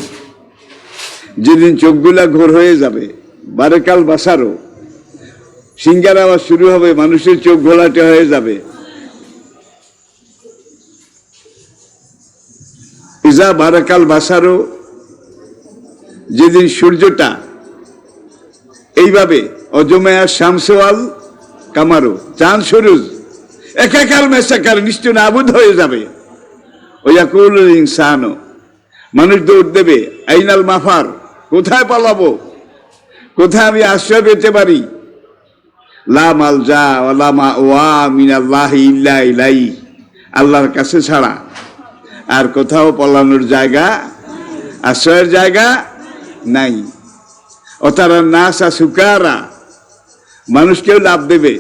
যেদিন চোখগুলা ঘোর হয়ে যাবে, বারাকাল বাসারু, সিঙ্গার আওয়াজ শুরু হবে, মানুষের চোখ ঘোলাটে হয়ে যাবে। ইজা বারাকাল বাসারু, যেদিন সূর্যটা এইভাবে অজমেয়া শামসওয়াল কামারু, চাঁদ সূরজ একাকার মেসাকার নিশ্চয় নাবুদ হয়ে যাবে। ওয়াকুলুল ইনসানু, মানুষ দৌড় দেবে, আইনাল মাফার, কোথায় পালাবো, কোথায় আমি আশ্রয় পেতে পারি। লা মালজা ওয়ালা মাওয়া মিনাল্লাহি ইল্লা ইলাইহি, আল্লাহর কাছে ছাড়া আর কোথাও পলানোর জায়গা, আশ্রয়ের জায়গা নাই। ওতারা নাসা সুকারা, মানুষ কেউ লাভ দেবে,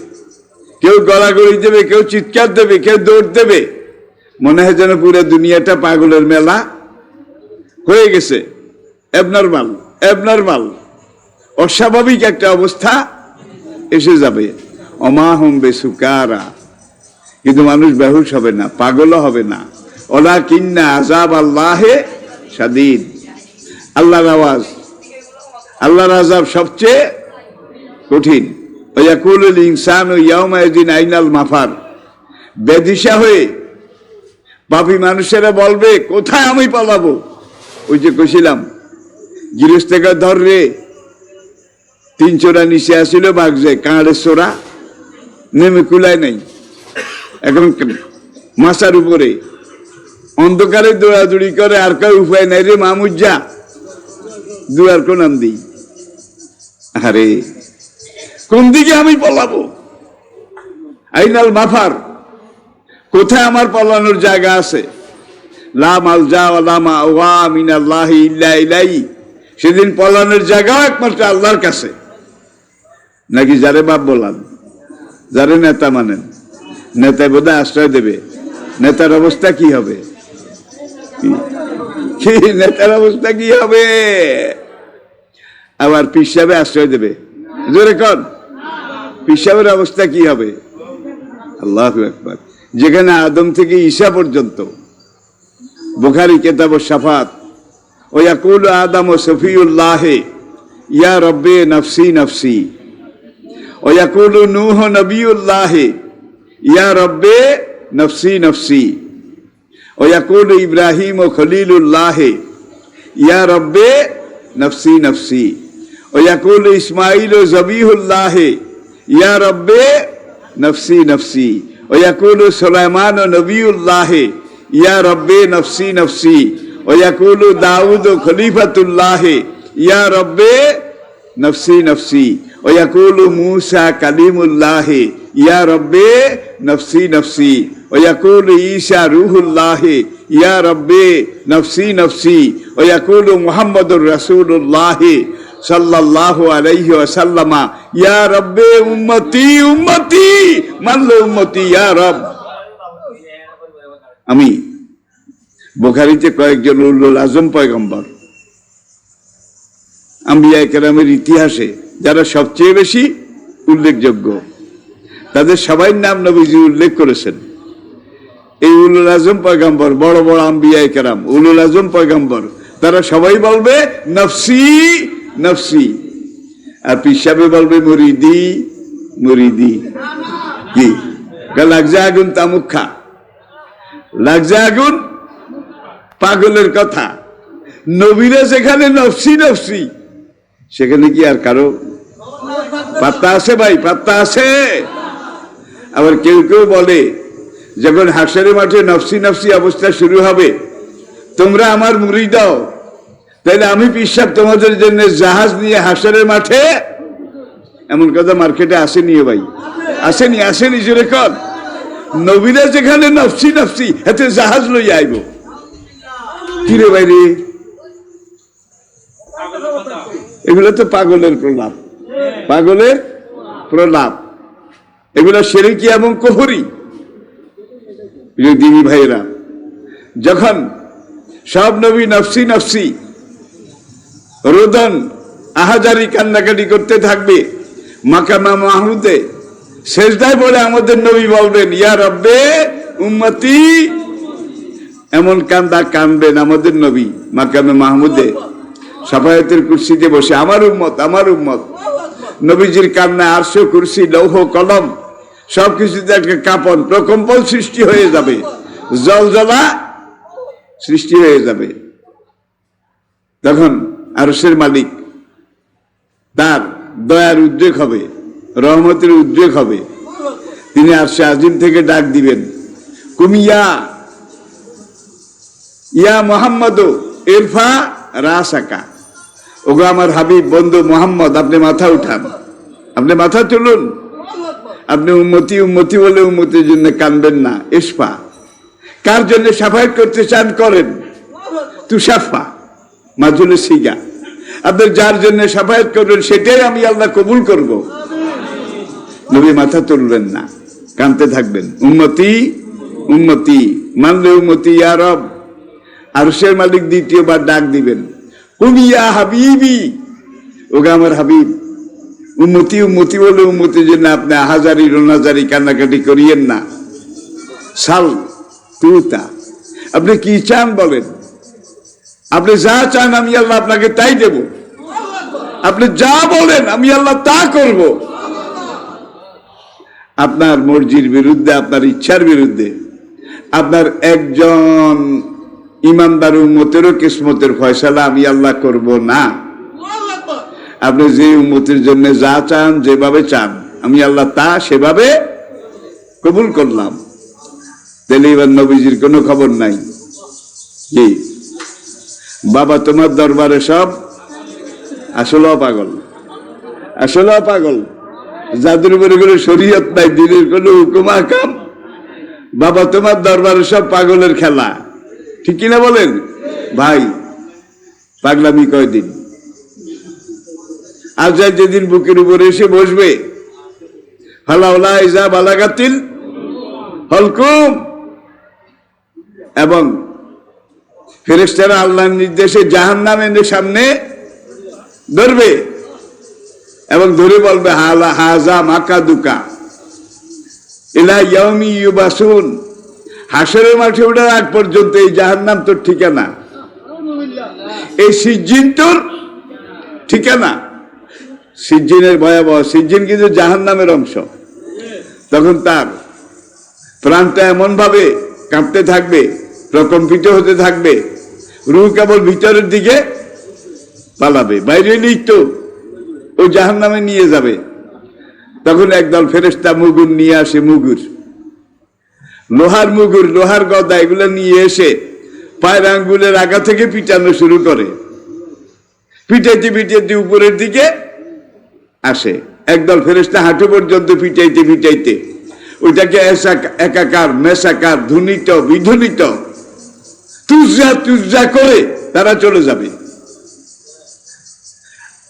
কেউ গলাগলি দেবে, কেউ চিৎকার দেবে, কেউ দৌড় দেবে, মনে হয় যেন পুরো দুনিয়াটা পাগলের মেলা হয়ে গেছে। অ্যাবনর্মাল অ্যাবনর্মাল অস্বাভাবিক একটা অবস্থা এসে যাবে। অমা হুম বেসুকারা, কিন্তু মানুষ বেহুশ হবে না, পাগলও হবে না। ওয়ালাকিন্না আযাব আল্লাহে শাদীদ, আল্লাহর আওয়াজ, আল্লাহর আযাব সবচেয়ে কঠিন। ওয়াকুলুল ইনসানু ইয়াউমাইযিন আইনাল মাফার, বেদিশা হয়ে পাপী মানুষেরা বলবে কোথায় আমি পালাবো। ওই যে কইছিলাম গৃহস্থকে ধর রে, 3 চোরা নিচে আসিল, বাগজে কাঁড়ের চোরা নেমে কুলায় নাই, এখন মাথার উপরে অন্ধকারে দৌড়াদৌড়ি করে, আর কেউ উপায় নাই রে মামুজ্জা, দুয়ার কোনাম দিই। আরে কোন দিকে আমি পলাবো, আইনাল মাফার, কোথায় আমার পলানোর জায়গা আছে। লা মালজা ওয়ালা মাওয়া মিনাল্লাহি ইল্লা ইলাইহি, সেদিন পলানোর জায়গা একমাত্র আল্লাহর কাছে। নাকি যারে বাপ বলান, যারে নেতা মানেন, নেতায় বোধহয় আশ্রয় দেবে, নেতার অবস্থা কি হবে, কি নেতার অবস্থা কি হবে। আবার পীর সাহেব আশ্রয় দেবে, জোরে কর, পীর সাহেবের অবস্থা কি হবে। আল্লাহু আকবার। যেখানে আদম থেকে ঈসা পর্যন্ত, বুখারী কিতাব শাফাত, ওয়াকুলু আদম সফিউল্লাহ ইয়া রব্বে নফসি নফসি, ওয়াকুলু নূহ নবিয়ুল্লাহ ইয়া রব্বে নফসি নফসি, ওয়াকুলু ইব্রাহিম খলিলুল্লাহ ইয়া রব্বে নফসি নফসি, ওয়াকুলু ইসমাঈল জবিহুল্লাহ ইয়া রব্বে নফসি নফসি, ওয়াকুলু সুলাইমান নবিয়ুল্লাহ ইয়া রব্বে নফসি নফসি, ওয়াকুলু দাউদ খলিফাতুল্লাহ ইয়া রব্বে নফসি নফসি, ওয়াকুলু মূসা কালিমুল্লাহ ইয়া রব্বে নফসি নফসি, ওয়াকুলু ঈসা রূহুল্লাহ ইয়া রব্বে নফসি নফসি, ওয়াকুলু মুহাম্মাদুর রাসূলুল্লাহ সাল্লাল্লাহু আলাইহি ওয়াসাল্লাম ইয়া রব্বে উম্মতি উম্মতি, মানলো উম্মতি ইয়া রব। আমি বুখারীতে কয়েকজন উলুল আজম পয়গম্বর, আম্বিয়া কেরামের ইতিহাসে যারা সবচেয়ে বেশি উল্লেখযোগ্য, তাদের সবাই নাম নবীজি উল্লেখ করেছেন। এই উলুল আজম পয়গম্বর, বড় বড় আম্বিয়া কেরাম, উলুল আজম পয়গম্বর, তারা সবাই বলবে নফসি নফসি, আর পীর সাহেব বলবে মুরিদি মুরিদি। কি লাগছে আগুন তামুক খা, লাগছে আগুন, পাগলের কথা। নবীরা যেখানে নফসি নফসি, সেখানে কি আর কারো পাত্তা আছে ভাই, পাত্তা আছে। আবার কেউ কেউ বলে যখন হাসরের মাঠে নফসি নফসি অবস্থা শুরু হবে, তোমরা আমার মুরিদ দাও, তাইলে আমি পীর সাহেব তোমাদের জন্য জাহাজ নিয়ে হাসরের মাঠে, এমন কথা মার্কেটে আসেনি ভাই, আসেনি আসেনি, জোরে কর। নবীরা যেখানে নফসি নফসি, এতে জাহাজ লই আইব, কিরে বাইরে, এগুলো তো পাগলের প্রলাপ, পাগলের প্রলাপ, এগুলো শিরকি এবং কুফরি। দিনী ভাইরা, যখন সব নবী নফসি নফসি রোদন আহাজারি কান্নাকাটি করতে থাকবে, মাকামা মাহমুদে সেজদায় বলে আমাদের নবী বলবেন ইয়া রব্বে উম্মতি, এমন কান্দা কানবেন আমাদের নবী মাকামে মাহমুদে সাফায়াতের কুরসিতে বসে, আমার উম্মত আমার উম্মত। নবীজির কান্না আরশ, কুরসি, লৌহ, কলম সবকিছুতে একটা কাঁপন প্রকম্পন সৃষ্টি হয়ে যাবে, জলজলা সৃষ্টি হয়ে যাবে। তখন আরশের মালিক তার দয়ার উদ্রেক হবে, রহমতের উদ্রেক হবে। তিনি আরশে আজিম থেকে ডাক দিবেন, কুমিয়া ইয়া মোহাম্মদ ইরফা রাসাকা, ওগো আমার হাবিব বন্ধু মোহাম্মদ, আপনি মাথা উঠান, আপনি মাথা তুলুন। আপনি উম্মতি উম্মতি বলে উম্মতির জন্য কানবেন না। ইসফা, কার জন্য সাফায়াত করতে চান করেন, তুষাফা মাজুলে সিগা, আপনি যার জন্য সাফায়াত করবেন সেটাই আমি আল্লাহ কবুল করব। নবী মাথা তুলবেন না, কানতে থাকবেন, উম্মতি উম্মতি, মানলে উম্মতি ইয়া রব। আরশের মালিক দ্বিতীয়বার ডাক দিবেন, কুমিয়া হাবিবি, ওগো আমার হাবিব, উম্মতি উম্মতি বলে উম্মতির জন্য আপনি হাজারি রোনাজারি কান্নাকাটি করিয়েন না। সাল তুতা, আপনি কি চান বলেন, আপনি যা চান আমি আল্লাহ আপনাকে তাই দেব, আপনি যা বলেন আমি আল্লাহ তা করব। আপনার মর্জির বিরুদ্ধে, আপনার ইচ্ছার বিরুদ্ধে আপনার একজন ইমানদার উম্মতেরও কিসমতের ফয়সালা আমি আল্লাহ করব না। আপনি যে উম্মতের জন্য যা চান, যেভাবে চান, আমি আল্লাহ তা সেভাবে কবুল করলাম। তাহলে এবার নবীজির কোনো খবর নাই। কি বাবা, তোমার দরবারে সব আসলেও পাগল, আসলেও পাগল, যাদের উপরে কোনো শরীয়ত নাই, দিনের কোনো হুকুম আহকাম, বাবা তোমার দরবারে সব পাগলের খেলা। ঠিক কিনা বলেন ভাই? পাগলামি কয়দিন? আজ যেদিন বুকের উপরে এসে বসবে, ফালাউলা ইজা বালাগাতিল হলকুম, এবং ফেরেশতারা আল্লাহর নির্দেশে জাহান্নামের সামনে ধরবে এবং ধরে বলবে হালা হাজা মাকাদুকা ইলা ইয়াউমি ইউবাসুন, হাসরের মাঠে ওঠার আগ পর্যন্ত এই জাহান্নাম তোর ঠিকানা, এই সিজ্জিন তোর ঠিকানা। সিজ্জিনের ভয়াবহ, সিজ্জিন কিন্তু জাহান্নামের অংশ। তখন তার প্রাণটা এমন ভাবে কাঁপতে থাকবে, প্রকম্পিত হতে থাকবে, রূহ কেবল ভিতরের দিকে পালাবে, বাইরে লিখতো ওই জাহান্নামে নিয়ে যাবে। তখন একদল ফেরেশতা মুগুর নিয়ে আসে, মুগুর, লোহার মুগুর, লোহার গদা, এগুলো নিয়ে এসে পায়ের আঙ্গুলের আগা থেকে পিটানো শুরু করে। পিটাইতে পিটাইতে উপরের দিকে আসে। একদল ফেরেশতা হাঁটু পর্যন্ত পিটাইতে পিটাইতে ওইটাকে একাকার মেসাকার ধ্বনিত বিধ্বনিত তুজা তুজা করে তারা চলে যাবে।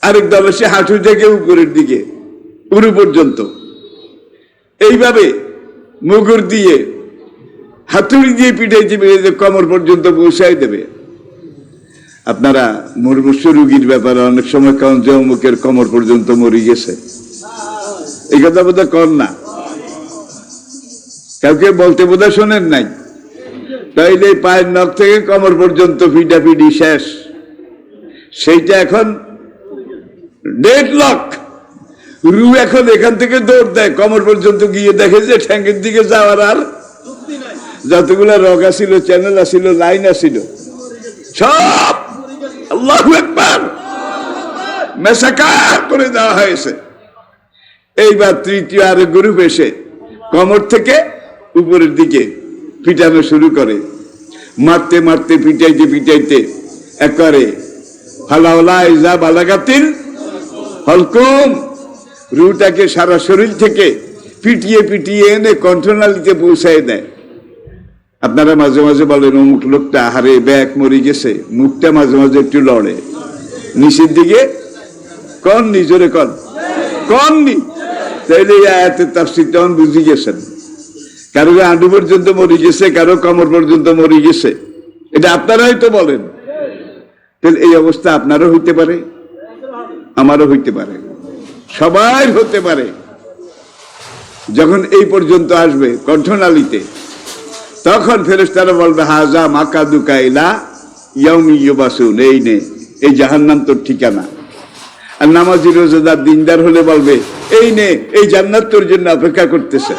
আরেক দল এসে হাঁটু থেকে উপরের দিকে, উরু পর্যন্ত, এইভাবে মুগুর দিয়ে হাতুড়ি দিয়ে পিটাইতে পিটাইতে কোমর পর্যন্ত পৌঁছাই দেবে। আপনারা মুমূর্ষ রোগীর ব্যাপারে অনেক সময় কারণ যে অমুকের কোমর পর্যন্ত মরে গেছে, এই কথা বোধহয় কর না, কাউকে বলতে বোধহয় শোনেন নাই। তাইলে পায়ের নখ থেকে কোমর পর্যন্ত পিটাপিটি শেষ, সেইটা এখন ডেড লক। রু এখন এখান থেকে দৌড় দেয়, কোমর পর্যন্ত গিয়ে দেখে যে ঠ্যাঙ্গের দিকে যাওয়ার আর যতগুলা রগ আসিল, চ্যানেল আসিল, লাইন আসিল, সব আল্লাহু আকবার মেসাকার করে দেওয়া হয়েছে। এইবার তৃতীয় আরেক গ্রুপ এসে কোমর থেকে উপরের দিকে পিটানো শুরু করে, মারতে মারতে পিটাইতে পিটাইতে একবারে ফালাওলা ইজা বালাগাতিল হলকুম, রুটাকে সারা শরীর থেকে পিটিয়ে পিটিয়ে এনে কণ্ঠনালীতে পৌঁছায় দেয়। আপনারা মাঝে মাঝে বলেন অমুক লোকটা হারে ব্যাগ মরে গেছে, মুখটা মাঝে মাঝে একটু লড়ে নিচের দিকে, কন নিজরে কন কননি, তাইলে এই আয়াতের তাফসীর তখন বুঝে গেছেন। কারো আঁটু পর্যন্ত মরে গেছে, কারো কোমর পর্যন্ত মরে গেছে, এটা আপনারাই তো বলেন। তাহলে এই অবস্থা আপনারও হইতে পারে, আমারও হইতে পারে, সবাই হতে পারে। যখন এই পর্যন্ত আসবে কণ্ঠনালীতে, তখন ফেরেশতারা বলবে হাজা মাকাদুকা ইলা ইয়াউমি ইউবাসুন, এই নে, এই জাহান্নাম তোর ঠিকানা। আর নামাজি রোজাদার দিনদার হলে বলবে এই নে, এই জান্নাত তোর জন্য অপেক্ষা করতেছে।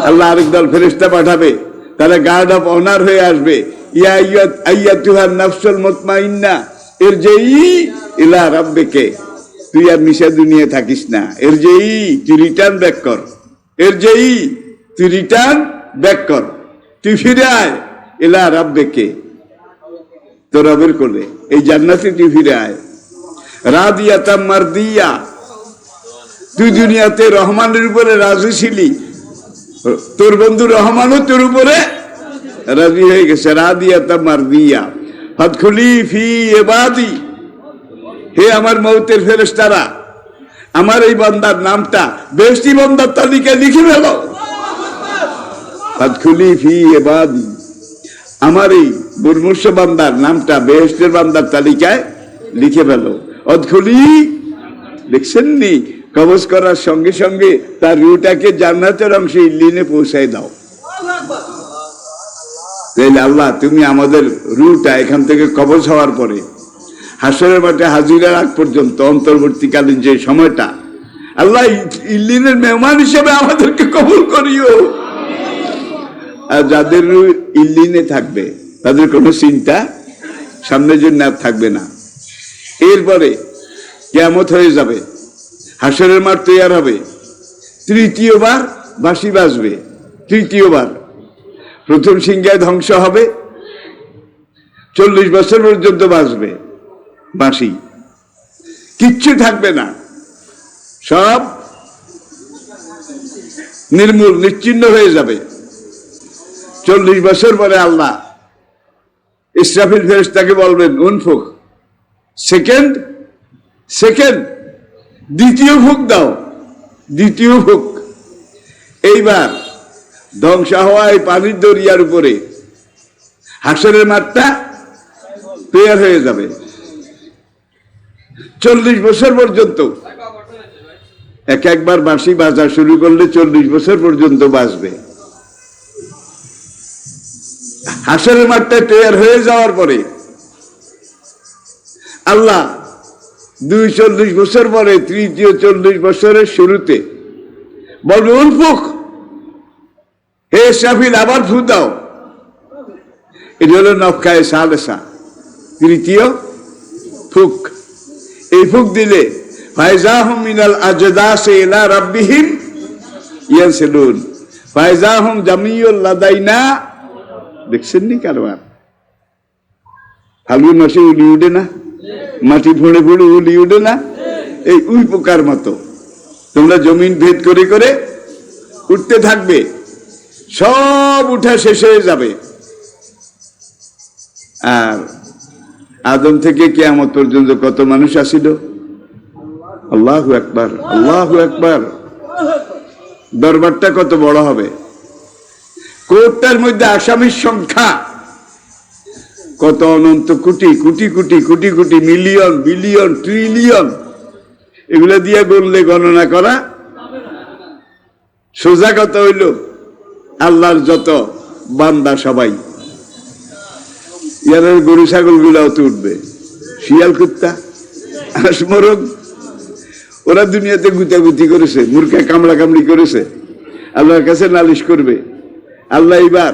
আল্লাহ আরেক দল ফেরেশতা পাঠাবে, তারা গার্ড অফ অনার হয়ে আসবে, ইয়া আইয়াতুহান নাফসুল মুতমাইন্না ইরজিই ইলা রাব্বিকা, তুই আর মিশা দুনিয়ায় থাকিস না, ইরজিই, তুই রিটার্ন ব্যাক কর, ইরজিই, তুই রিটার্ন ব্যাক কর, তুই ফিরে আয়, ইলা রাব্বিকা, তোর রবের কোলে, এই জান্নাতে তুই ফিরে আয়। রাদিয়াতাম মারদিয়া, তুই দুনিয়াতে রহমানের উপরে রাজি ছিলি, তোর বন্ধু রহমানও তোর উপরে রাজি হয়ে গেছে। রাদিয়াতাম মারদিয়া ফাদখুলি ফি ইবাদি, হে আমার মওতের ফেরেশতারা, আমার এই বান্দার নামটা বেহেশতি বান্দার তালিকায় লিখে ফেলো। ফাদখুলি ফি ইবাদি, আমার এই মুর্মুষ বান্দার নামটা বেহেশতের বান্দার তালিকায় লিখে ফেলো। অদখুলি, লিখছেননি, কবজ করার সঙ্গে সঙ্গে তার রুটাকে জান্নাতের অংশে ইল্লিনে পৌঁছায় দাও। তাইলে আল্লাহ তুমি আমাদের রুটা এখান থেকে কবজ হওয়ার পরে হাসরের মাঠে হাজিরার আগ পর্যন্ত অন্তর্বর্তীকালীন যে সময়টা, আল্লাহ ইল্লিনের মেহমান হিসেবে আমাদেরকে কবুল করিও। আর যাদের রু ইল্লিনে থাকবে তাদের কোনো চিন্তা সামনের জন্য আর থাকবে না। এরপরে কিয়ামত হয়ে যাবে, হাসরের মাঠ তৈরি হবে, তৃতীয়বার বাঁশি বাজবে, তৃতীয়বার প্রথম সিংহায় ধ্বংস হবে, 40 বছর পর্যন্ত বাজবে বাঁশি, কিচ্ছু থাকবে না, সব নির্মূল নিশ্চিহ্ন হয়ে যাবে। 40 বছর পরে আল্লাহ ইসরাফিল ফেরেশতাকে বলবেন উনফুক, সেকেন্ড, দ্বিতীয় ফুক দাও, দ্বিতীয় ফুক। এইবার ধ্বংস হওয়া এই পানির দরিয়ার উপরে হাসরের মাঠটা তৈরি হয়ে যাবে। 40 বছর পর্যন্ত একবার বাঁশি বাজা শুরু করলে 40 বছর পর্যন্ত বাজবে। হাসরের মাঠটা তৈরি হয়ে যাওয়ার পরে আল্লাহ 40 বছর পরে তৃতীয় 40 বছরের শুরুতে বলবে উনফুক, হে ইসরাফিল আবার ফু দাও। এটা হলো নফখায়ে সালেসা, তৃতীয় ফুক। এই ফুক দিলে ফায়জাহুম মিনাল আজদাসি ইলা রাব্বিহিম ইয়ানসিলুন, ফায়জাহুম জামিউল লাদাইনা। দেখছেন নি কারবার? ফাল্গুন মাসে উলি উঠে না, মাটি ফুঁড়ে ফুঁড়ে উলি উঠে না, এই উই পোকার মতো তোমরা জমিন ভেদ করে করে উঠতে থাকবে, সব উঠা শেষ হয়ে যাবে। আর আদম থেকে কিয়ামত পর্যন্ত কত মানুষ আসিল? আল্লাহু আকবার, আল্লাহু আকবার। দরবারটা কত বড় হবে, কোটটার মধ্যে আসামির সংখ্যা কত অনন্ত crore crore crore crore crore, million billion trillion, এগুলো দিয়ে বললে গণনা করা সোজা কথা হইল আল্লাহর যত বান্দা সবাই। ইয়ার গরু ছাগল গুলাও তো উঠবে, শিয়াল কুত্তা আসমরগ, ওরা দুনিয়াতে গুতাগুতি করেছে, মূর্খা কামড়া কামড়ি করেছে, আল্লাহর কাছে নালিশ করবে। আল্লাহ এবার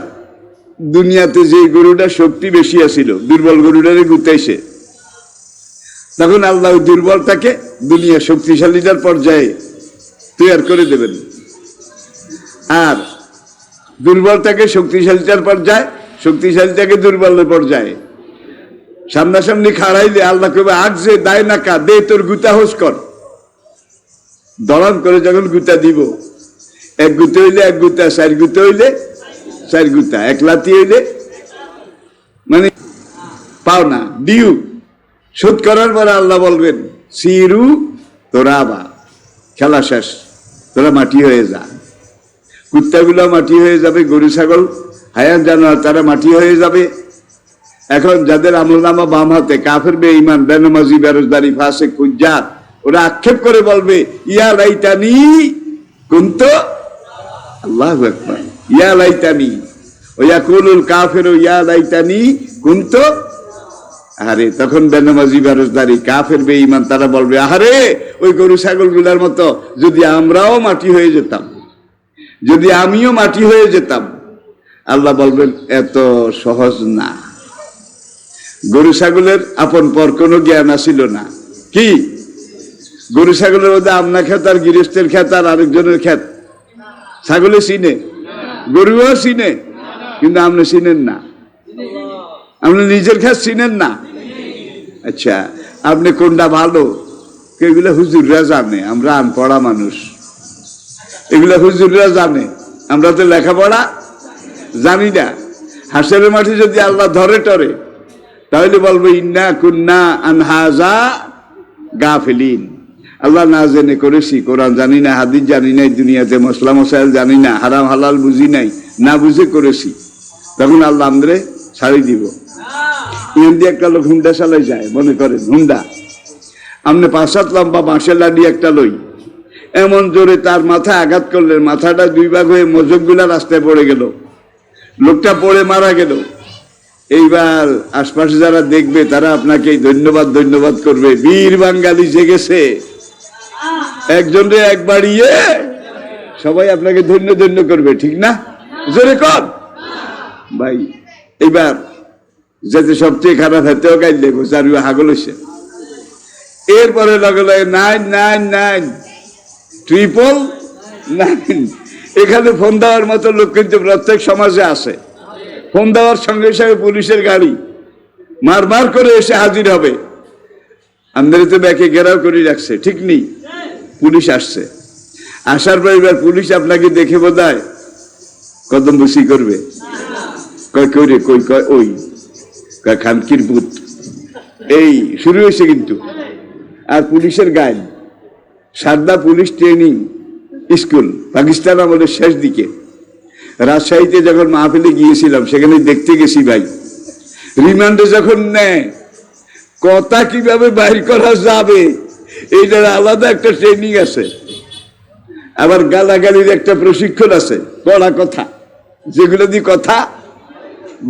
দুনিয়াতে যে গরুটা শক্তি বেশি আছিল, দুর্বল গরুটারে গুতাইছে, তখন আল্লাহ দুর্বলটাকে দুনিয়া শক্তিশালীটার পর্যায়ে তৈরি করে দেবেন, আর দুর্বলটাকে শক্তিশালীটার পর্যায়ে, শক্তিশালীটাকে দুর্বলের পর্যায়ে সামনাসামনি খাড়াইলে আল্লাহ কবে আগ যে দায় না কা দে তোর গুতা হোস কর। দড়ান করে যখন গুতা দিব, এক গুতে হইলে এক গুতা, 4 গুতে হইলে চার গুতা, এক লাতি হইলে মানে পাও না, ডিউ। শোধ করার পরে আল্লাহ বলবেন সিরু তোরা বা, খেলা শেষ, তোরা মাটি হয়ে যা। কুত্তাগুলো মাটি হয়ে যাবে, গরু ছাগল হায়ান জানোয়ার তারা মাটি হয়ে যাবে। এখন যাদের আমলনামা বাম হাতে, কাফের বেঈমান বেনামাজি বেরোজগারি ফাসিক ফুজ্জার, ওরা আক্ষেপ করে বলবে ইয়া লাইতানি কুনতু, আল্লাহু আকবার, ইয়া লাইতানি, ওয়া ইয়াকুলুল কাফিরু ইয়া লাইতানি কুনতু। আরে তখন বেনামাজি বেরোজগারি কাফের বেঈমান তারা বলবে আরে ওই গরু ছাগলগুলোর মতো যদি আমরাও মাটি হয়ে যেতাম, যদি আমিও মাটি হয়ে যেতাম। আল্লাহ বলবেন এত সহজ না। গরু ছাগলের আপন পর কোনো জ্ঞান আসিল না। কি গরু ছাগলের মধ্যে আমনা খেত আর গৃহস্থের খেত আর আরেকজনের খেত, ছাগলে চিনে, গরুও চিনে, কিন্তু আপনি চিনেন না, আপনি নিজের খেত চিনেন না। আচ্ছা আপনি কোনটা ভালো, এগুলো হুজুররা জানে, আমরা আনপড়া মানুষ, এগুলো হুজুররা জানে, আমরা তো লেখাপড়া জানি না। হাসরের মাঠে যদি আল্লাহ ধরে টরে তাহলে বলবো ইন্না কুন্না আনহাজা গাফিলিন, আল্লাহ না জেনে করেছি, কোরআন জানি না, হাদিস জানি নাই, দুনিয়াতে মশলা মশাইল জানি না, হারাম হালাল বুঝি নাই, না বুঝে করেছি। তখন আল্লাহ আমরে ছাড়ি দিব। ইন্দি একটা লোক হুন্ডা চালাই যায়, মনে করেন হুন্ডা, আপনি 5-7 লম্বা বাঁশের লাডি একটা লই, এমন জোরে তার মাথায় আঘাত করলেন, মাথাটা 2 ভাগ হয়ে মজকগুলা রাস্তায় পড়ে গেল, লোকটা পড়ে মারা গেল। এইবার আশপাশে যারা দেখবে তারা আপনাকে ধন্যবাদ ধন্যবাদ করবে, বীর বাঙালি জেগেছে, একজনরে এক বাড়িয়ে সবাই আপনাকে ধন্য ধন্য করবে, ঠিক না? জোরে কর ভাই। এইবার যেতে সবচেয়ে খারাপ হাতেও গাইলে চারু হাগল হয়েছে, এরপরে লগে লগে 999 এখানে ফোন দেওয়ার মতো লোক কিন্তু প্রত্যেক সমাজে আছে। ফোন দেওয়ার সঙ্গে সঙ্গে পুলিশের গাড়ি মারমার করে এসে হাজির হবে। আমাদের তো ব্যাকে ঘেরাও করে রাখছে, ঠিক নেই, পুলিশ আসছে। আসার পর এবার পুলিশ আপনাকে দেখে বোধহয় কদম বসি করবে, কয় করে কই কয় ওই খানকির পুত, এই শুরু হয়েছে কিন্তু। আর পুলিশের guide, Sarada police training school, Pakistan আমাদের শেষ দিকে। রাজশাহীতে যখন মাহফিলে গিয়েছিলাম সেখানে দেখতে গেছি ভাই, রিমান্ডে যখন নেয় কথা কিভাবে বাইর করা যাবে এইটার আলাদা একটা ট্রেনিং আছে, আবার গালাগালির একটা প্রশিক্ষণ আছে, পড়া কথা যেগুলো দিয়ে কথা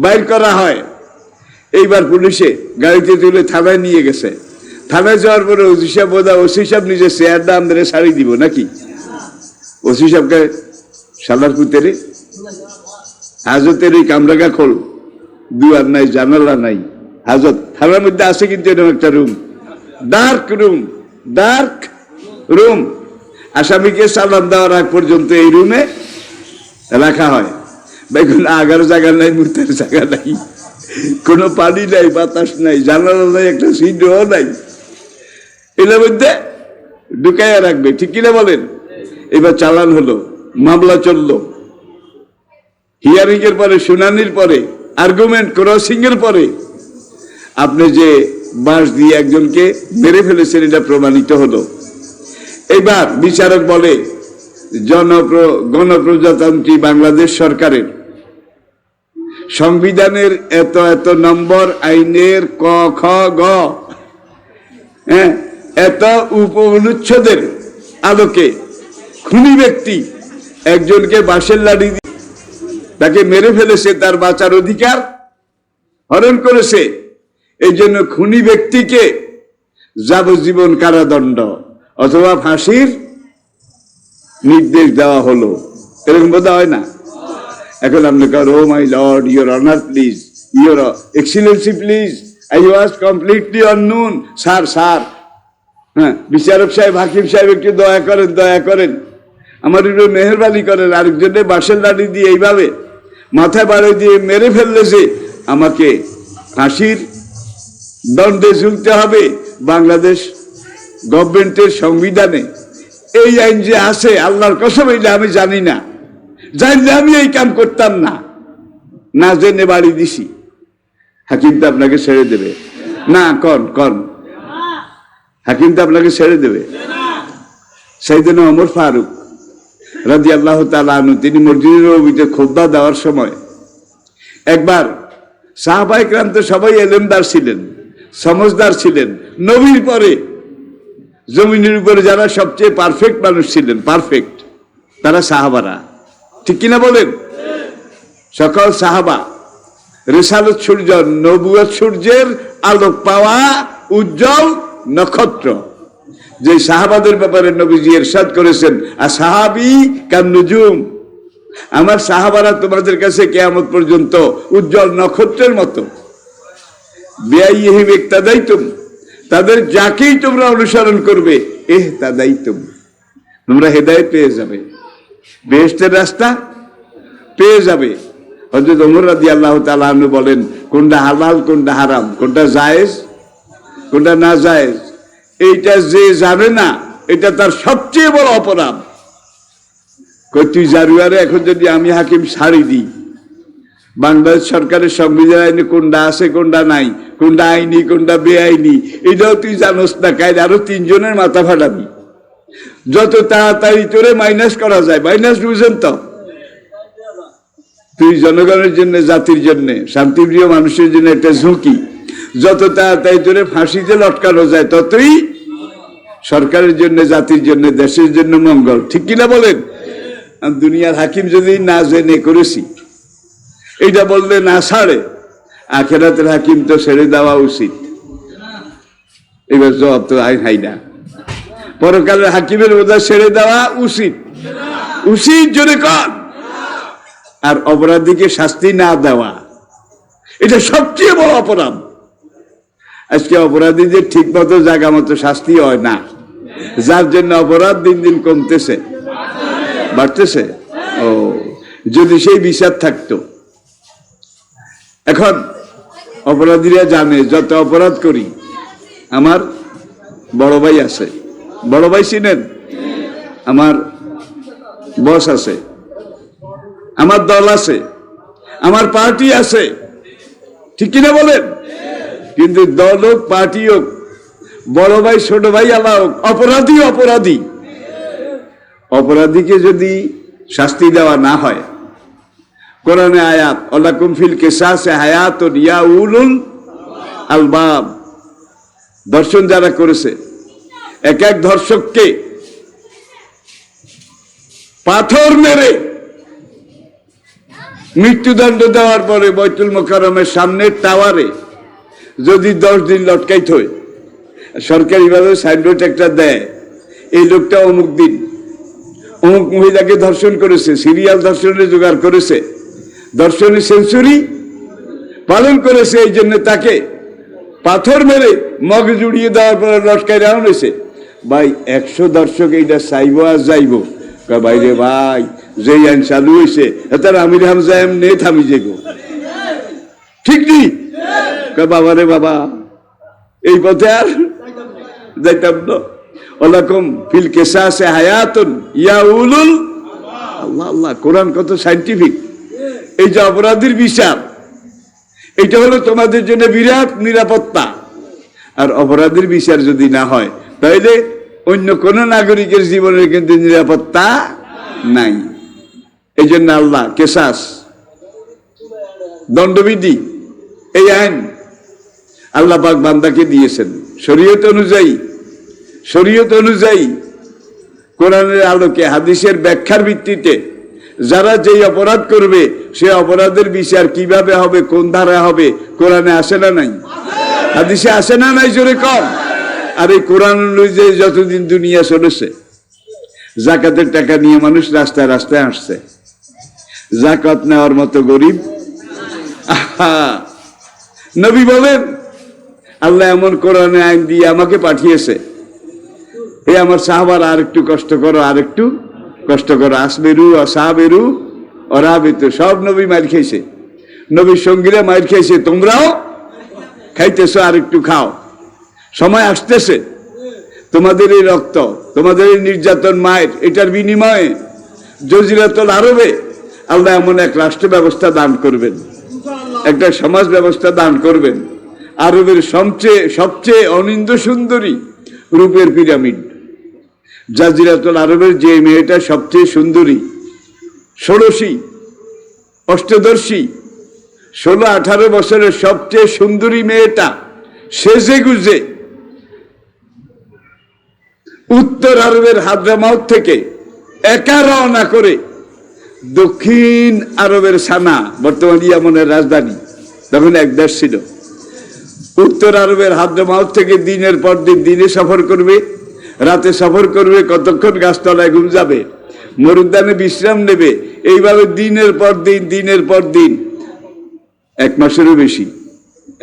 বাইর করা হয়। এইবার পুলিশে গাড়িতে তুলে থানায় নিয়ে গেছে। থানায় যাওয়ার পরে ওসি সাহেব বোধহয় ওসি সাহেব নিজের চেয়ারটা আমাদের সারি দিব নাকি, ওসি সাহেবকে সালার পুতেরে হাজতের এই কামরাগা খোল, দুয়ার নাই, জানালা নাই, হাজত থানার মধ্যে আছে কিন্তু এরকম একটা রুম, ডার্ক রুম। আসামিকে সালাম দেওয়ার আগ পর্যন্ত এই রুমে রাখা হয়। ভাই কোনো আগার জায়গা নাই, মুতার জায়গা নাই, কোনো পানি নাই, বাতাস নাই, জানালা নাই, একটা সিটও নাই, এর মধ্যে ঢুকাইয়া রাখবে, ঠিক কিনা বলেন? এবার চালান হলো, মামলা চললো, হিয়ারিং এর পরে, শুনানির পরে, আর্গুমেন্ট ক্রসিং এর পরে আপনি যে বাঁশ দিয়ে একজনকে মেরে ফেলেছেন এটা প্রমাণিত হলো। এইবার বিচারক বলে গণপ্রজাতন্ত্রী বাংলাদেশ সরকারের সংবিধানের এত এত নম্বর আইনের ক খ গ এত উপনুচ্ছেদের আলোকে খুনি ব্যক্তি একজনকে বাঁশের লাঠি দিয়ে তাকে মেরে ফেলেছে, তার বাঁচার অধিকার হরণ করেছে, এই জন্য খুনি ব্যক্তিকে যাবজ্জীবন কারাদণ্ড অথবা ফাঁসির নির্দেশ দেওয়া হলো। এরকম বোধ হয় না? এখন আপনি কার ও my lord, your honour please, your excellency please, I was completely unknown. Sir, হ্যাঁ বিচারক সাহেব, হাকিম সাহেব একটু দয়া করেন, আমার একটু মেহরবানি করেন, আরেকজনের বাঁশের লাঠি দিয়ে এইভাবে মাথায় বাড়ি দিয়ে মেরে ফেললে যে আমাকে ফাঁসির দণ্ডে ঝুলতে হবে। বাংলাদেশ গভর্নমেন্টের সংবিধানে এই আইন যে আছে, আল্লাহর কসম এটা আমি জানি না, জানলে আমি এই কাম করতাম না। না জেনে বাড়ি দিছি, হাকিম তো আপনাকে ছেড়ে দেবে না? কন হাকিম তো আপনাকে ছেড়ে দেবে? সাইয়েদনা ওমর ফারুক রাদিয়াল্লাহু তাআলা আনহু তিনি মসজিদে নববীতে খুতবা দেওয়ার সময় একবার, সাহাবায়ে কেরাম তো সবাই এলেমদার ছিলেন, সমঝদার ছিলেন, নবীর পরে জমিনের উপরে যারা সবচেয়ে পারফেক্ট মানুষ ছিলেন, পারফেক্ট, তারা সাহাবারা, ঠিক কিনা বলেন? সকল সাহাবা রিসালত সূর্য, নবুয়ত সূর্যের আলোক পাওয়া উজ্জ্বল নক্ষত্র। যে সাহাবাদের ব্যাপারে নবীজি ইরশাদ করেছেন, আসহাবি কান নুজুম, আমার সাহাবারা তোমাদের কাছে কিয়ামত পর্যন্ত উজ্জ্বল নক্ষত্রের মতো। বিআইহিম ইক্তাদাইতুম, তাদের যাকেই তোমরা অনুসরণ করবে, ইহতাদাইতুম, তোমরা হেদায়েত পেয়ে যাবে, বেহেশতের রাস্তা পেয়ে যাবে। হযরত ওমর রাদিয়াল্লাহু তাআলা আনহু বলেন, কোনটা হালাল কোনটা হারাম, কোনটা জায়েজ কোনটা না জায়েজ, এইটা যে জানে না এটা তার সবচেয়ে বড় অপরাধ। কই তুই জারুয়ারে এখন যদি আমি হাকিম ছাড়ি দিই, বাংলাদেশ সরকারের সংবিধান আইনে কোনটা আছে কোনটা নাই, কোনটা আইনি কোনটা বেআইনি, এটাও তুই জানোস না, কাইলে আরো 3 জনের মাথা ফাটাবি। যত তাড়াতাড়ি তোরে মাইনাস করা যায়, মাইনাস বুঝেন তো, তুই জনগণের জন্য, জাতির জন্য, শান্তিপ্রিয় মানুষের জন্য একটা ঝুঁকি, যত তাড়াতাড়ি তোরে ফাঁসিতে লটকানো যায় ততই সরকারের জন্য, জাতির জন্য, দেশের জন্য মঙ্গল, ঠিক কিনা বলেন? দুনিয়ার হাকিম যদি না জেনে করেছি এইটা বললে না ছাড়ে, আখেরাতের হাকিম তো ছেড়ে দেওয়া উচিত। এবার জবাব তো হাই না, পরকালের হাকিমের বোধহয় ছেড়ে দেওয়া উচিত, উচিত জোরে কর। আর অপরাধীকে শাস্তি না দেওয়া, এটা সবচেয়ে বড় অপরাধ। আজকে অপরাধীদের ঠিক মতো জায়গা মতো শাস্তি হয় না, যার জন্য অপরাধ দিন দিন কমতেছে, বাড়তেছে। ও, যদি সেই বিচার থাকতো। এখন অপরাধীরা জানে যত অপরাধ করি, আমার বড় ভাই আছে, বড় ভাই চিনেন, আমার বস আছে, আমার দল আছে, আমার পার্টি আছে, ঠিক কিনা বলেন? কিন্তু দল হোক, পার্টি হোক, বড় ভাই ছোট ভাই আল্লাহ হোক, অপরাধী অপরাধী। অপরাধীকে যদি শাস্তি দেওয়া না হয়, কোরআনে আয়াত, ওয়ালাকুম ফিল কিসাসে হায়াতুন ইয়া উলুল আলবাব, ধর্ষণ যারা করেছে, এক এক ধর্ষককে পাথর মেরে মৃত্যুদণ্ড দেওয়ার পরে বাইতুল মোকাররমের সামনে টাওয়ারে যদি 10 দিন লটকাইতে হয়, সরকারিভাবে সাইনবোর্ড একটা দেয়, এই লোকটা অমুক দিন অমুক মহিলাকে ধর্ষণ করেছে, সিরিয়াল ধর্ষণের জোগাড় করেছে, ধর্ষণের সেঞ্চুরি পালন করেছে, এই জন্য তাকে পাথর মেরে মগ জুড়িয়ে দেওয়ার পরে লটকাই রাউন হয়েছে। ভাই 100 দর্শক এইটা চাইব আর যাইব, বাইরে ভাই যে আইন চালু হয়েছে তার আমির হামজা এমনি থামি যাইব, ঠিক নেই? বাবারে বাবা, এই পথে আর যাইতাম না। ওয়ালাকুম ফিল কিসাসে হায়াতুন ইয়া উলুল আল্লাহ আল্লাহ, কোরআন কত সাইন্টিফিক। এই যে অপরাধীর বিচার, এটা হলো তোমাদের জন্য বিরাট নিরাপত্তা। আর অপরাধীর বিচার যদি না হয়, তাহলে অন্য কোন নাগরিকের জীবনের কিন্তু নিরাপত্তা নাই। এই জন্য আল্লাহ কেসাস, দণ্ডবিধি, এই আইন আল্লাহ পাক বান্দাকে দিয়েছেন শরীয়ত অনুযায়ী, শরীয়ত অনুযায়ী, কোরআনের আলোকে, হাদিসের ব্যাখ্যার ভিত্তিতে। যারা যেই অপরাধ করবে সে অপরাধের বিচার কিভাবে হবে, কোন ধারা হবে, কোরআনে আসে না নাই? হাদিসে আসে না নাই? জোরে কম। আর এই কোরআন অনুযায়ী যতদিন দুনিয়া চলেছে, জাকাতের টাকা নিয়ে মানুষ রাস্তায় রাস্তায় আসছে, জাকাত নেওয়ার মতো গরিব। নবী বলেন, আল্লাহ এমন কোরআনে আইন দিয়ে আমাকে পাঠিয়েছে, এই আমার সাহাবারা আর একটু কষ্ট করো, আর একটু কষ্ট করো, আসবেরু আসাবেরু অরাবিতু। সব নবী মাইর খাইছে, নবীর সঙ্গীরা মাইর খাইছে, তোমরাও খাইতেছো, আর একটু খাও, সময় আসতেছে। তোমাদের এই রক্ত, তোমাদের এই নির্যাতন, মায়ের, এটার বিনিময়ে জজিরাতুল আরবে আল্লাহ এমন এক রাষ্ট্র ব্যবস্থা দান করবেন, একটা সমাজ ব্যবস্থা দান করবেন। আরবের সবচেয়ে অনিন্দ সুন্দরী রূপের পিরামিড জাজিরাতুল আরবের যে মেয়েটা সবচেয়ে সুন্দরী, ষোড়শী, অষ্টদর্শী, 16-18 বছরের সবচেয়ে সুন্দরী মেয়েটা সেজে গুজে উত্তর আরবের হাদ্রামাউত থেকে একা রওনা করে দক্ষিণ আরবের সানা, বর্তমান ইয়ামনের রাজধানী, তখন এক দেশ ছিল, উত্তর আরবের হাদ্রামাউত থেকে দিনের পর দিন দিনে সফর করবে, রাতে সফর করবে, কতক্ষণ গাছতলায় ঘুম যাবে, মরুদ্যানে বিশ্রাম নেবে, এইভাবে দিনের পর দিন 1 মাসেরও বেশি,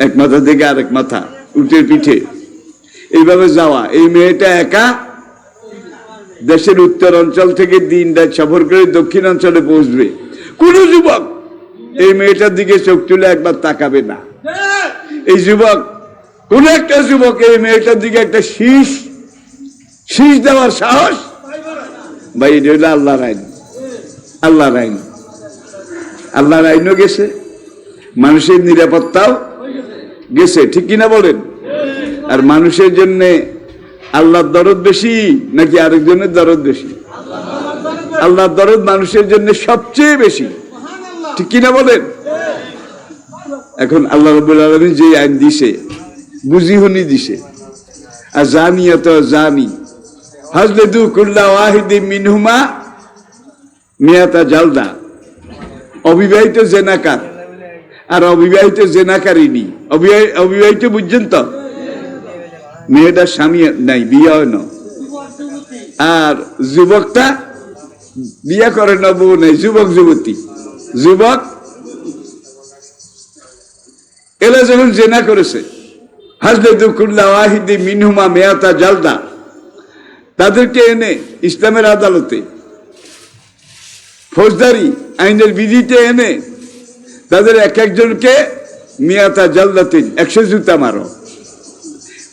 এক মাথা থেকে আরেক মাথা উটের পিঠে এইভাবে যাওয়া। এই মেয়েটা একা দেশের উত্তর অঞ্চল থেকে দিন রাত সফর করে দক্ষিণ অঞ্চলে পৌঁছবে। কোন যুবক এই মেয়েটার দিকে চোখ তুলে একবার তাকাবে না। এই যুবক, কোন একটা যুবক এই মেয়েটার দিকে একটা শীষ দেওয়ার সাহস, ভাই এটা হলো আল্লাহর আইন। আল্লাহর আইন, আল্লাহর আইনও গেছে, মানুষের নিরাপত্তাও গেছে, ঠিক কিনা বলেন? আর মানুষের জন্য আল্লাহর দরদ বেশি নাকি আরেকজনের দরদ বেশি? আল্লাহর দরদ মানুষের জন্য সবচেয়ে বেশি, ঠিক কিনা বলেন? এখন আল্লাহ রাব্বুল আলামিন যে আইন দিছে, বুঝিহুনি দিছে, আর জানিয়াত জানি হাজলেদু কুল্লা ওয়াহিদিন মিনহুমা মিয়াতা জালদা। অবিবাহিত জেনাকার আর অবিবাহিত জেনাকারিনী, অবিবাহিত বুঝছেন তো, মেয়েটার স্বামী নাই, বিয়ে হয় না, আর যুবকটা বিয়ে করে না, বউ নেই, যুবক যুবতী, যুবক এরা যখন জেনা করেছে, হাজলেদু কুল্লা ওয়াহিদিন মিনহুমা মিয়াতা জালদা, তাদেরকে এনে ইসলামের আদালতে ফৌজদারি আইনের বিধিতে এনে তাদের এক একজনকে মিয়াতা জালদাতিন 100 জুতা মারো,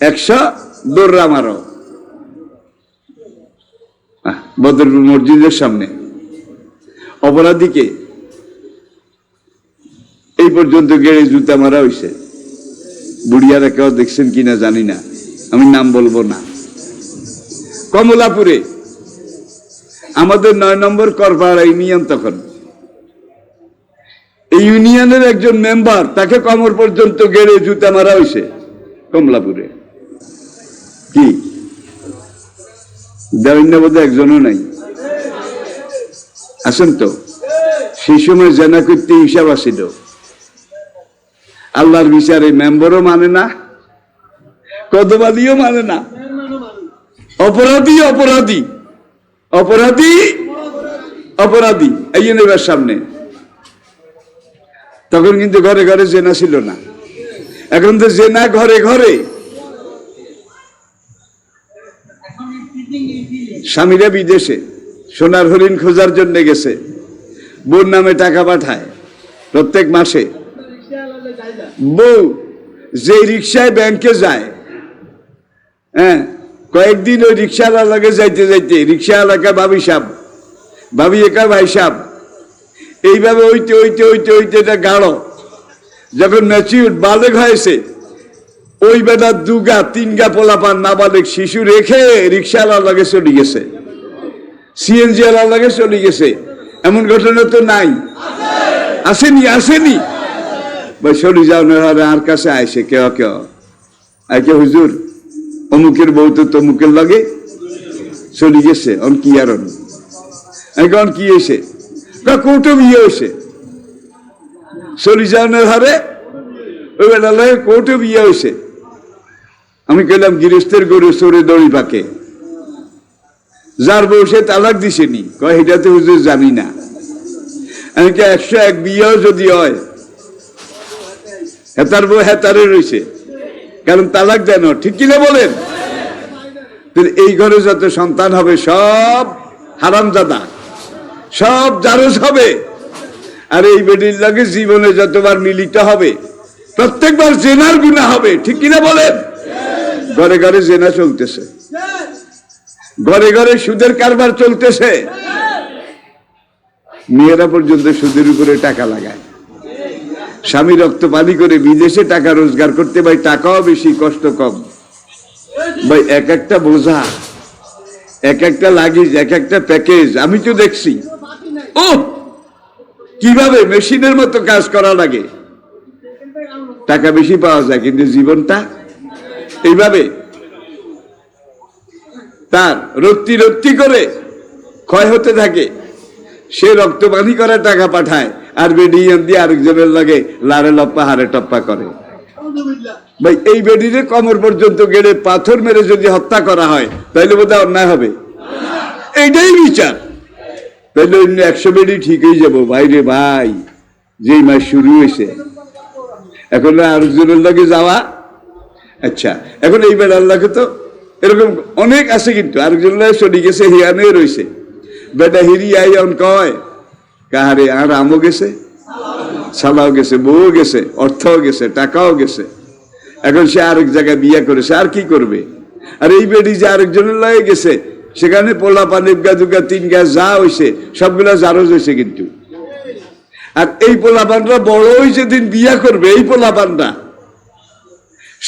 100 দৌড়া মারো বদরপুর মসজিদের সামনে। অপরাধীকে এই পর্যন্ত গেড়ে জুতা মারা হয়েছে। বুড়িয়ারা কেউ দেখছেন কিনা জানি না, আমি নাম বলবো না। কমলাপুরে আমাদের 9 নম্বর করপাড়া ইউনিয়ন, তখন এই ইউনিয়নের একজন মেম্বার, তাকে কমর পর্যন্ত গেড়ে জুতা মারা হয়েছে কমলাপুরে। কি দেওয়ার একজনও নাই, আছেন তো? সেই সময় জেনা করতে হিসাব আসিল, আল্লাহর বিচারে মেম্বারও মানে না, কদবাদিও মানে না, অপরাধী অপরাধী অপরাধী অপরাধী এই নেবার সামনে। তখন কিন্তু ঘরে ঘরে জেনা ছিল না, এখন তো জেনা ঘরে ঘরে। স্বামীরা বিদেশে সোনার হরিণ খোঁজার জন্য গেছে, বোন নামে টাকা পাঠায় প্রত্যেক মাসে। বউ যে রিক্সায় ব্যাংকে যায়, হ্যাঁ, কয়েকদিন ওই রিক্সাওয়ালা লাগে যাইতে যাইতে রিক্সাওয়ালাকে ভাবি সাহেব, ভাবি একা ভাই সাহেব, এইভাবে হইতে হইতে হইতে হইতে এটা গাঢ়। যখন ম্যাচিউর বালেগ হয়েছে, ওই বেটা 2 গা 3 গা পোলাপান নাবালেগ শিশু রেখে রিক্সাওয়ালা লাগে চলে গেছে, সিএনজি ওয়ালা লাগে চলে গেছে। এমন ঘটনা তো নাই, আসেনি? আসেনি ভাই, চলে যাও না। আর কাছে আইসে কেউ কেউ আইকে, হুজুর অমুকের বউ তো তমুকের লাগে চলে গেছে, অন কি আর এখন কি হয়েছে? কোর্টে বিয়ে হয়েছে, চলে যাওয়ার হারে ওই বেটা লাগে কোর্টে বিয়ে হয়েছে। আমি কইলাম গৃহস্থের গরু চোরে দড়ি পাকে, যার বউ সে তালাক দিছেনি, কয় এটা তো হুজুর জানি না। আমি 101 বিয়েও যদি হয়, হেতার বউ হেতারে রয়েছে, কারণ তালাক দেন, ঠিক কিনা বলেন? এই ঘরে যত সন্তান হবে সব হারামজাদা, সব জারজ হবে। আর এই বেটির লাগে জীবনে যতবার মিলিত হবে প্রত্যেকবার জেনার গুনাহ হবে, ঠিক কিনা বলেন? ঘরে ঘরে জেনা চলতেছে, ঘরে ঘরে সুদের কারবার চলতেছে, মেয়েরা পর্যন্ত সুদের উপরে টাকা লাগায়। স্বামী রক্ত পানি করে বিদেশে টাকা রোজগার করতে, ভাই টাকাও বেশি কষ্ট কম। ভাই এক একটা বোঝা, এক একটা লাগেজ, এক একটা প্যাকেজ আমি তো দেখছি। ও কিভাবে মেশিনের মতো কাজ করা লাগে, টাকা বেশি পাওয়া যায় কিন্তু জীবনটা এইভাবে তার রক্তি রক্তি করে ক্ষয় হতে থাকে। সে রক্ত পানি করে টাকা পাঠায় আর বেডিয়াম দিয়ে আরেকজনের লাগে লারে লপ্পা হারে টপ্পা করে। ভাই এই বেডিরে কমর পর্যন্ত গেলে পাথর মেরে যদি হত্যা করা হয় তাহলে বোধহয় অন্যায় হবে। এইটাই বিচার। তাহলে অন্য 100 বেডি ঠিক হয়ে যাবো। ভাই রে ভাই, যেই মাস শুরু হয়েছে এখন আরেকজনের লাগে যাওয়া। আচ্ছা এখন এই বেড়ার লাগে তো এরকম অনেক আছে, কিন্তু আরেকজনের চলে গেছে, হিয়ানে রয়েছে বেটা হিরি আইন কয় কাহারে আর আমও গেছে, সালাও গেছে, বউ গেছে, অর্থও গেছে, টাকাও গেছে। এখন সে আরেক জায়গায় বিয়ে করেছে, আর কি করবে? আর এই বেডি যে আরেকজনের লাগে গেছে সেখানে পোলা পানি গা দুগা 3 গাছ যা হয়েছে সবগুলা জারজ হয়েছে। কিন্তু আর এই পোলাপানরা বড় হয়ে যেদিন বিয়া করবে এই পোলাপানরা,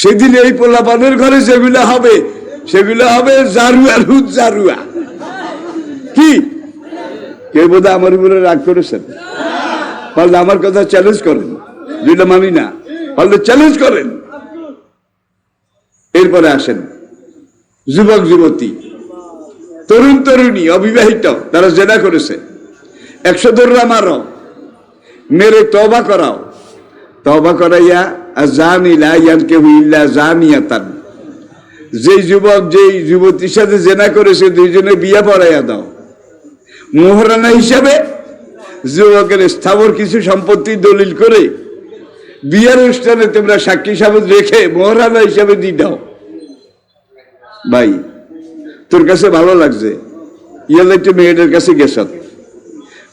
সেদিন এই পোলাপানের ঘরে যেগুলা হবে সেগুলো হবে জারুয়া রুদ জারুয়া। কি কেউ বোধহয় আমার উপরে রাগ করেছেন? পারলে আমার কথা চ্যালেঞ্জ করেন, যেটা মানি না পারলে চ্যালেঞ্জ করেন। এরপরে আসেন যুবক যুবতী, তরুণ তরুণী, অবিবাহিত, তারা জেনা করেছে। 100 দৌড়া মারো, মেরে তওবা করাও। তওবা করাইয়া জানি লা ইয়ানকিহু ইল্লা জানিয়াতান, যেই যুবক যেই যুবতীর সাথে জেনা করেছে দুইজনে বিয়া পড়াইয়া দাও। মোহরানা হিসাবে যুবকের স্থাবর কিছু সম্পত্তি দলিল করে বিয়ার অনুষ্ঠানে তোমরা সাক্ষী সাবুত রেখে মোহরানা হিসাবে দিয়ে দাও। ভাই তোর কাছে ভালো লাগছে, ইয়ালে একটু মেয়েদের কাছে গেছ।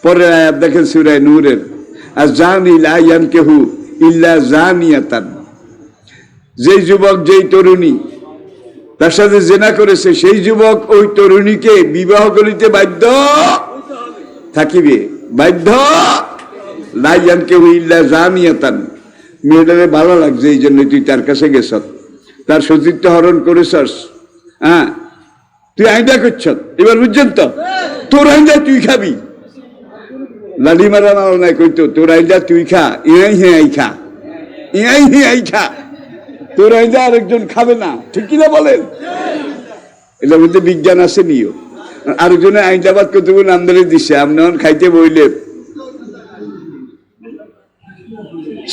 পরে আয়াত দেখেন সূরা নূরের, আর জানি লা ইয়ানকিহু ইল্লা জানিয়াতান, যেই যুবক যেই তরুণী তার সাথে জেনা করেছে সেই যুবক ওই তরুণীকে বিবাহ করিতে বাধ্য থাকিবে, বাধ্য। লা ইয়ানকিহু ইল্লা জানিয়াতান, মেয়েটারে ভালো লাগছে এই জন্য তুই তার কাছে গেছ, তার সতীত্ব হরণ করেছস। হ্যাঁ তুই আইনটা করছ, এবার বুঝছেন তো? তোর আইনটা তুই খাবি, লাঠি মারা মারো নাই কইতো, তোর আইনটা তুই খা, ইয়াই হে আই খা, ইয়াই হে আই খা, তোর আইনটা আরেকজন খাবে না, ঠিক কিনা বলেন? এটার মধ্যে বিজ্ঞান আছে নিও। আরেকজনের আইনটা বাদ কতগুলো নাম ধরে দিচ্ছে, আপনি খাইতে বইলে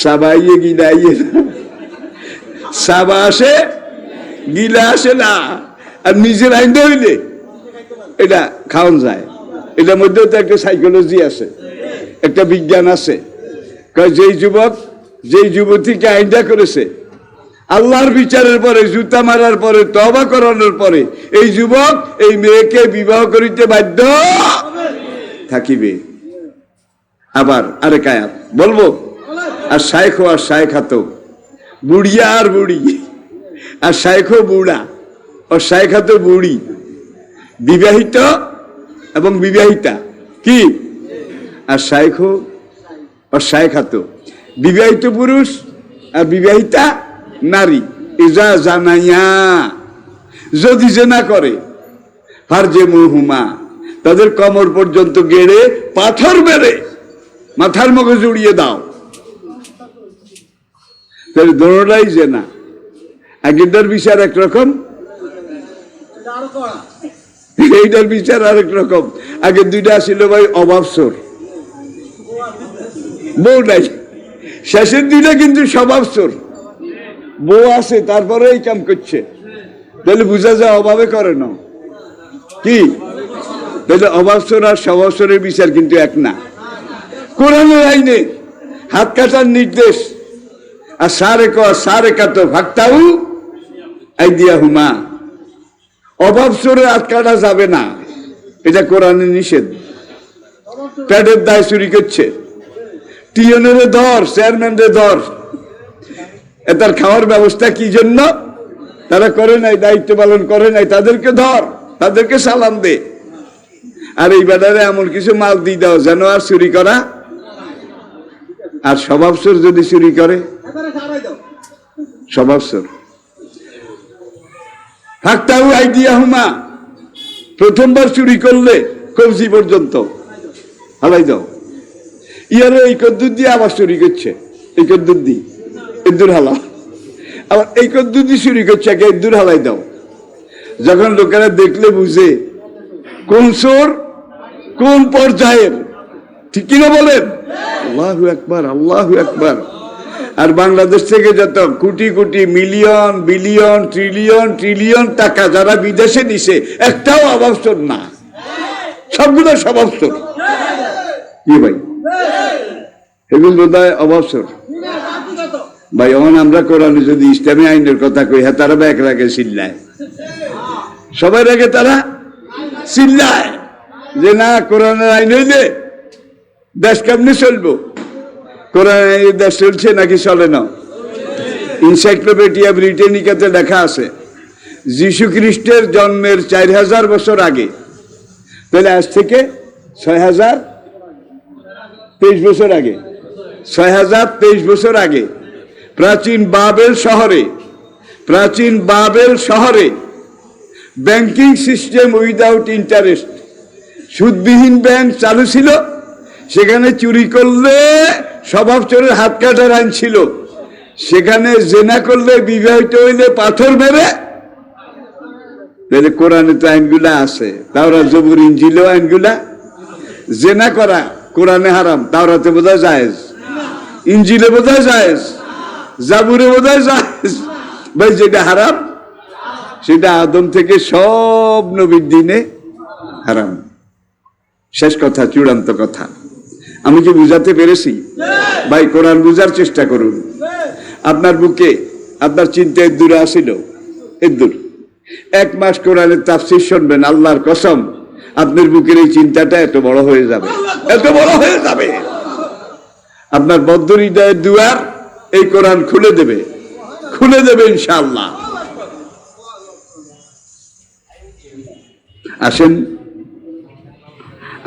সাবাইয়ে গিলাইয়ে, সাবা আসে গিলা আসে না, আর নিজের আইনটা হইলে এটা খাওয়ান যায়। এটার মধ্যেও তো একটা সাইকোলজি আছে, একটা বিজ্ঞান আছে। যেই যুবক যেই যুবতীকে আইনটা করেছে আল্লাহর বিচারের পরে, জুতা মারার পরে, তওবা করানোর পরে এই যুবক এই মেয়েকে বিবাহ করিতে বাধ্য থাকিবে। আবার আরেক আয়াত বলবো, আর শাইখ আর শাইখাত, বুড়িয়া আর বুড়ি, আর শাইখ বুড়া ও শাইখাত বুড়ি, বিবাহিত এবং বিবাহিতা, কি? আর শাইখ ও শাইখাত, বিবাহিত পুরুষ আর বিবাহিতা নারী। ইজা জানাইয়া, যদি জেনা করে, ফারজে মুহুমা, তাদের কমর পর্যন্ত গেড়ে পাথর মেরে মাথার মগজ উড়িয়ে দাও। তাহলে দোনোটাই জেনা। আগেরটার বিচার একরকম, এইটার বিচার আরেক রকম। আগে দুইটা ছিল ভাই অভাবসোর, বউ নাই। শেষের দুইটা কিন্তু স্বভাবসোর, বউ আছে তারপরে এই কাম করছে। তাহলে বুঝা যায় অভাবে করে না, কি? তাহলে অভাবসোর আর স্বভাবসোরের বিচার কিন্তু এক না। কোরআনের আইনে হাত কাটার নির্দেশ, আর সারে কাতো ভাগতাউ আইদিয়া হুমা, অভাবসোরে হাত কাটা যাবে না, এটা কোরআনে নিষেধ। প্যাডের দায় চুরি করছে, টিয়নের ধর, চেয়ারম্যানের ধর, তার খাওয়ার ব্যবস্থা কি জন্য তারা করে নাই, দায়িত্ব পালন করে নাই, তাদেরকে ধর, তাদেরকে সালাম দে। আর এই বেটারে এমন কিছু মাল দিয়ে দাও যেন আর চুরি করা আর স্বভাবসর যদি চুরি করে, স্বভাবসর হাক্তাউ আইদিয়াহুমা, প্রথমবার চুরি করলে কবজি পর্যন্ত হালাই দাও। ইয়ারে এই কদ্দুর দিয়ে আবার চুরি করছে, এই কদ্দুর দিয়ে ইদ্দুর হালা, আবার এই কদ্দুর দিয়ে চুরি করছে, একে ইদ্দুর হালাই দাও। যখন লোকেরা দেখলে বুঝে কোন চোর কোন পর্যায়ের, ঠিক কিনা বলেন? আল্লাহু আকবার, আল্লাহু আকবার। আর বাংলাদেশ থেকে যত crore crore million billion trillion trillion টাকা যারা বিদেশে নিছে, একটাও অভাবস্বর না, সবগুলো স্বভাবস্বর। কি ভাই, এগুলো বোধহয় অভাবস্বর ভাই। এখন আমরা কোরআনে যদি ইসলামী আইনের কথা কই, হ্যাঁ তারা ব্যাগ রাখে চিল্লায়, সবাই রাখে তারা চিল্লায় যে না কোরআনের আইন হইলে দেশ কেমনি চলবো, কোরআন দেশ চলছে নাকি চলে না। ইনসাইক্লোপিডিয়া ব্রিটানিকাতে লেখা আছে যীশু খ্রিস্টের জন্মের 4000 বছর আগে, তাহলে আজ থেকে 6023 বছর আগে, 6023 বছর আগে প্রাচীন বাবেল শহরে ব্যাংকিং সিস্টেম উইদাউট ইন্টারেস্ট, সুদবিহীন ব্যাংক চালু ছিল। সেখানে চুরি করলে স্বভাব চোরের হাত কাটার আইন ছিল। সেখানে জেনা করলে, বিবাহিত হইলে পাথর মেরে, তাহলে কোরআনে তো আইনগুলা আছে, তাওরাত জবুর ইনজিলেও আইনগুলা। জেনা করা কোরআনে হারাম, তাওরাতে বোধহয় জায়েজ, ইনজিলে বোধহয় জায়েজ, জাবুরে বোধহয় জায়েজ। ভাই যেটা হারাম সেটা আদম থেকে সব নবীর দিনে হারাম। শেষ কথা, চূড়ান্ত কথা। আমি কি বুঝাতে পেরেছি? ভাই কোরআন বুঝার চেষ্টা করুন। আপনার বুকে আপনার চিন্তা এদ্দুরে আসিল, এদ্দুর 1 মাস কোরআনের তাফসীর শুনবেন, আল্লাহর কসম আপনার বুকের এই চিন্তাটা এত বড় হয়ে যাবে, এত বড় হয়ে যাবে। আপনার বদ্ধ হৃদয়ের দুয়ার এই কোরআন খুলে দেবে, খুলে দেবে ইনশাআল্লাহ। আসেন,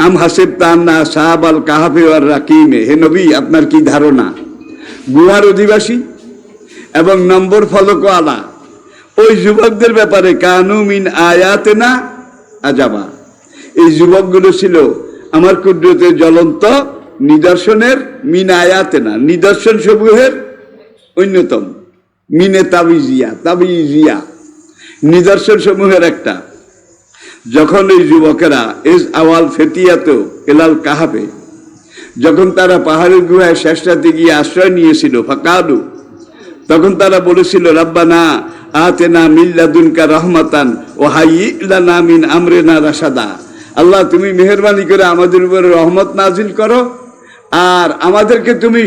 আম হাসিবতাম না সাহাবাল কাহাফে ওয়ার রাকিমে, হে নবী আপনার কি ধারণা গুহার অধিবাসী এবং নম্বর ফলক আলা ওই যুবকদের ব্যাপারে, কানু মিন আয়াতেনা আজাবা, এই যুবকগুলো ছিল আমার কুদরতের জ্বলন্ত নিদর্শনের, মিন আয়াতেনা নিদর্শন সমূহের অন্যতম, মিনে তাবিজিয়া নিদর্শন সমূহের একটা। যখন এই যুবকেরা এজ আওয়াল ফেতিয়াত এলাল কাহাবে, যখন তারা পাহাড়ের গুহায় শেষ রাতে গিয়ে আশ্রয় নিয়েছিল, ফাকালু তখন তারা বলেছিল, রাব্বানা আতেনা মিন লাদুনকা রহমাতান ওয়া হাইয়্যি লানা মিন আমরিনা রাশাদা, আল্লাহ তুমি মেহেরবানি করে আমাদের উপরে রহমত নাজিল করো আর আমাদেরকে তুমি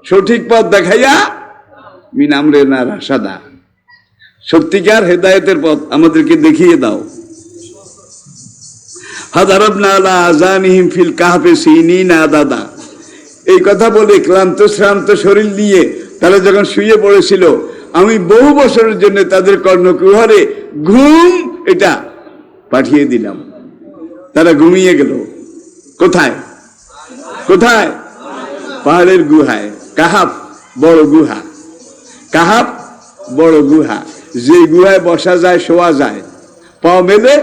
সঠিক পথ দেখাইয়া মিন আমরিনা রাশাদা, সত্যিকার হেদায়েতের পথ আমাদেরকে দেখিয়ে দাও। ফাদারাবনা আলা আযানিহিম ফিল কাহফি সিনিনা আদাদা, এই কথা বলে ক্লান্ত শ্রান্ত শরীর নিয়ে তারা যখন শুয়ে পড়েছিল, আমি বহু বছরের জন্য তাদের কর্ণকুহরে ঘুম এটা পাঠিয়ে দিলাম। তারা ঘুমিয়ে গেল। কোথায়? কোথায়? পাহাড়ের গুহায়। কাহাফ বড় গুহা, কাহাফ বড় গুহা, যে গুহায় বসা যায়, শোয়া যায়, পা মেলে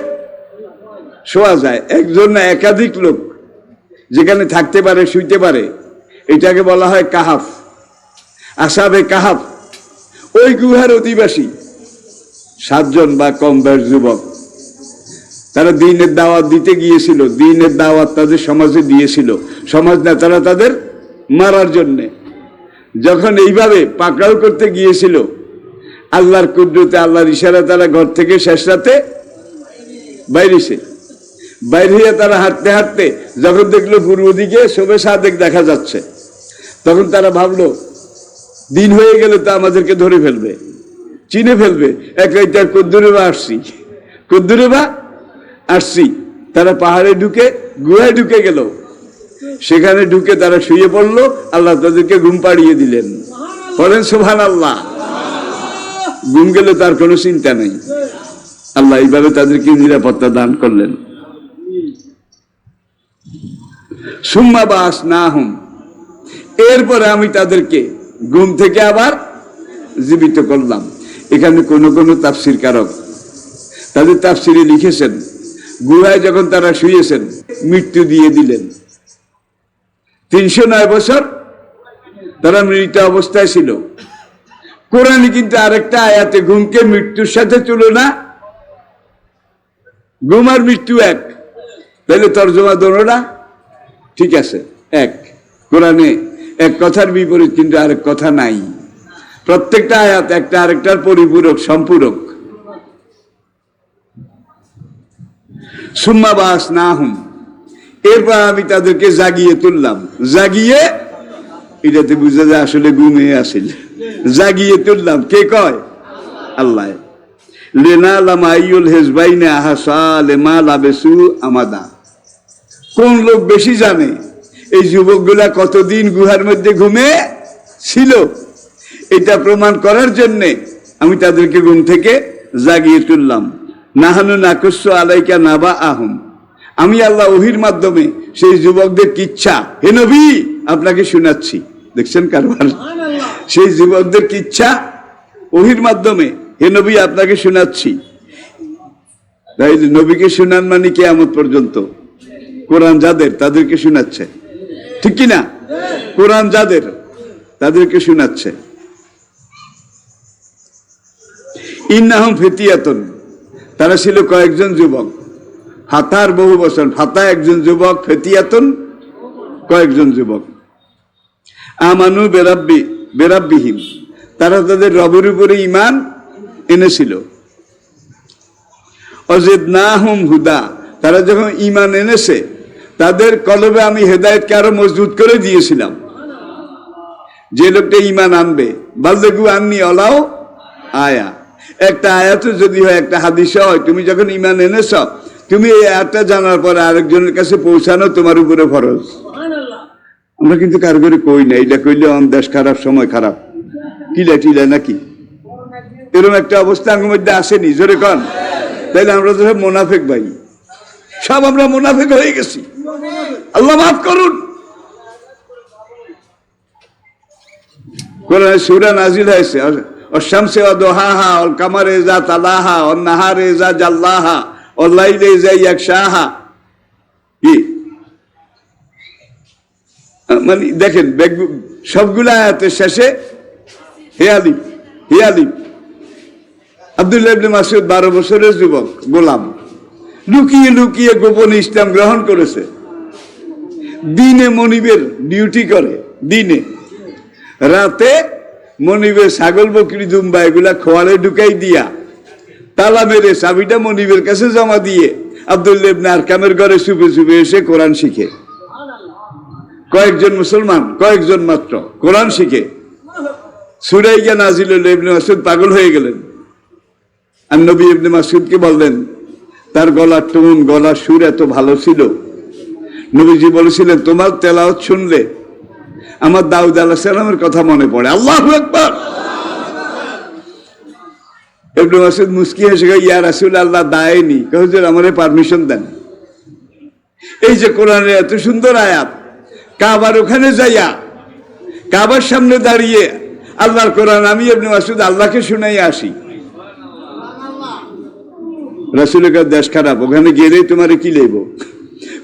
শোয়া যায়, একজন না একাধিক লোক যেখানে থাকতে পারে, শুইতে পারে, এটাকে বলা হয় কাহাফ, আসাবে কাহাফ। ওই গুহার অধিবাসী 7 জন বা কম বয়স যুবক, তারা দ্বীনের দাওয়াত দিতে গিয়েছিল, দ্বীনের দাওয়াত তাদের সমাজে দিয়েছিল, সমাজ নেতারা তাদের মারার জন্যে। যখন এইভাবে পাকড়াও করতে গিয়েছিল, আল্লাহর কুদরতে, আল্লাহর ইশারা তারা ঘর থেকে শেষ রাতে বাইরেছে। বাইরে হয়ে তারা হাঁটতে হাঁটতে যখন দেখলো পূর্ব দিকে শোভে সাদেক দেখা যাচ্ছে, তখন তারা ভাবলো দিন হয়ে গেলে তো আমাদেরকে ধরে ফেলবে, চিনে ফেলবে। একাইটার কদ্দুরে বা আসছি। তারা পাহাড়ে ঢুকে গুহায় ঢুকে গেল। সেখানে ঢুকে তারা শুয়ে পড়লো, আল্লাহ তাদেরকে ঘুম পাড়িয়ে দিলেন। বলেন সুবহানাল্লাহ। ঘুম গেলে তার কোনো চিন্তা নেই, আল্লাহ এইভাবে তাদেরকে নিরাপত্তা দান করলেন। সুম্মা বাসনাহুম, এরপরে আমি তাদেরকে ঘুম থেকে আবার জীবিত করলাম। এখানে কোন কোন তাফসীর কারক তাদের তাফসীরে লিখেছেন, গুহায় যখন তারা শুয়েছেন মৃত্যু দিয়ে দিলেন। 309 বছর তারা মৃত অবস্থায় ছিল। কোরআনে কিন্তু আরেকটা আয়াতে ঘুমকে মৃত্যুর সাথে তুলনা, ঘুম আর মৃত্যু এক, তাহলে তর্জমা দোনোটা ঠিক আছে এক। কোরআনে এক কথার বিপরীত কিন্তু আরেক কথা নাই। প্রত্যেকটা আয়াত একটা আরেকটার পরিপূরক, সম্পূরক। সুম্মা বাসনাহুম, এরপর আমি তাদেরকে জাগিয়ে তুললাম। জাগিয়ে, এটাতে বুঝা যায় আসলে ঘুমে আসিল। জাগিয়ে তুললাম কে কয়? আল্লাহ। লেনা লামাইউল হেজবাইনে আহাসা লেমা লাবেসু আমাদা। কোন লোক বেশি জানে এই যুবকগুলা কতদিন গুহার মধ্যে ঘুমে ছিল? এটা প্রমাণ করার জন্য আমি তাদেরকে ঘুম থেকে জাগিয়ে তুললাম। নাহানু নাকুসু আলাইকা নাবা আহুম, আমি আল্লাহ ওহির মাধ্যমে সেই যুবকদের কিচ্ছা, হে নবী আপনাকে শোনাচ্ছি। দেখছেন কারবার? সেই যুবকদের কিচ্ছা ওহির মাধ্যমে, হে নবী আপনাকে শোনাচ্ছি। তাই নবীকে শোনান মানে কিয়ামত পর্যন্ত। কোরআন যাদের তাদেরকে শোনাচ্ছে, ঠিক কিনা? কোরআন যাদের তাদেরকে শোনাচ্ছে। ইন্নাহুম ফিতিয়াতুন, তারা ছিল কয়েকজন যুবক। ফাতার বহু বছর, ফাতা একজন যুবক, ফিতিয়াতুন কয়েকজন যুবক। আমানু বেরাব্বিহিম, তারা তাদের রবের উপরে ঈমান এনেছিল। অজিদনাহুম হুদা, তারা যখন ঈমান এনেছে তাদের কলবে আমি হেদায়েতকে আরো মজবুত করে দিয়েছিলাম। যে লোকটা ঈমান আনবে, বালদেগু আননি অলাও আয়া, একটা আয়াত যদি হয়, একটা হাদিস হয়, তুমি যখন ঈমান এনেছ, তুমি এই আয়াতটা জানার পরে আরেকজনের কাছে পৌঁছানো তোমার উপরে ফরজ। আমরা কিন্তু কারগরি কই না, এটা কইলে দেশ খারাপ, সময় খারাপ, কিলা টিলা নাকি এরকম একটা অবস্থা আমার মধ্যে আসেনি? জোরে কন। তাইলে আমরা তো সব মোনাফেক ভাই, সব আমরা মোনাফেক হয়ে গেছি। আল্লাহ মাফ করুন। কোরআনে সূরা নাজিল হয়েছে, অশামসি ওয়া দুহাহা ওয়াল কামারি ইযা তালাহা ওয়ান নাহারি ইযা জাল্লাহা ওয়াল লাইলি ইযা ইয়াগশাহা। কি মানে দেখেন, সবগুলা আয়াতের শেষে হে আলিফ, হে আলিফ। আব্দুল্লাহ ইবনে মাসউদ 12 বছরের যুবক, গোলাম, লুকিয়ে লুকিয়ে গোপনে ইসলাম গ্রহণ করেছে। দিনে মনিবের ডিউটি করে, দিনে। রাতে মনিবের ছাগল বকরি দুম্বা এগুলা খোয়ারে ঢুকাই দিয়া তালা মেরে চাবিটা মনিবের কাছে জমা দিয়ে আব্দুল্লাহ ইবনে আরকামের ঘরে চুপে চুপে এসে কোরআন শিখে। কয়েকজন মুসলমান, কয়েকজন মাত্র কোরআন শিখে। সূরা ইয়া নাজিল হলো, ইবনে মাসউদ পাগল হয়ে গেলেন। আর নবী ইবনে মাসউদকে বললেন, তার গলার টোন, গলার সুর এত ভালো ছিল। নবীজি বলেছিলেন, তোমার তেলাওয়াত শুনলে আমার দাউদ আলাইহিস সালামের কথা মনে পড়ে। আল্লাহু আকবার। ইবনে মাসউদ মুস্কি হেসে গেল, ইয়া রাসূলুল্লাহ দায়নি, হুজুর আমারে পারমিশন দেন। এই যে কোরআনের এত সুন্দর আয়াত, কাবার ওখানে যাইয়া কাবার সামনে দাঁড়িয়ে আল্লাহর কোরআন আমি ইবনে মাসউদ আল্লাহকে শুনাই আসি। রাসূলের কাছে দেশ খারাপ, ওখানে গেলে তোমারে কি লইব?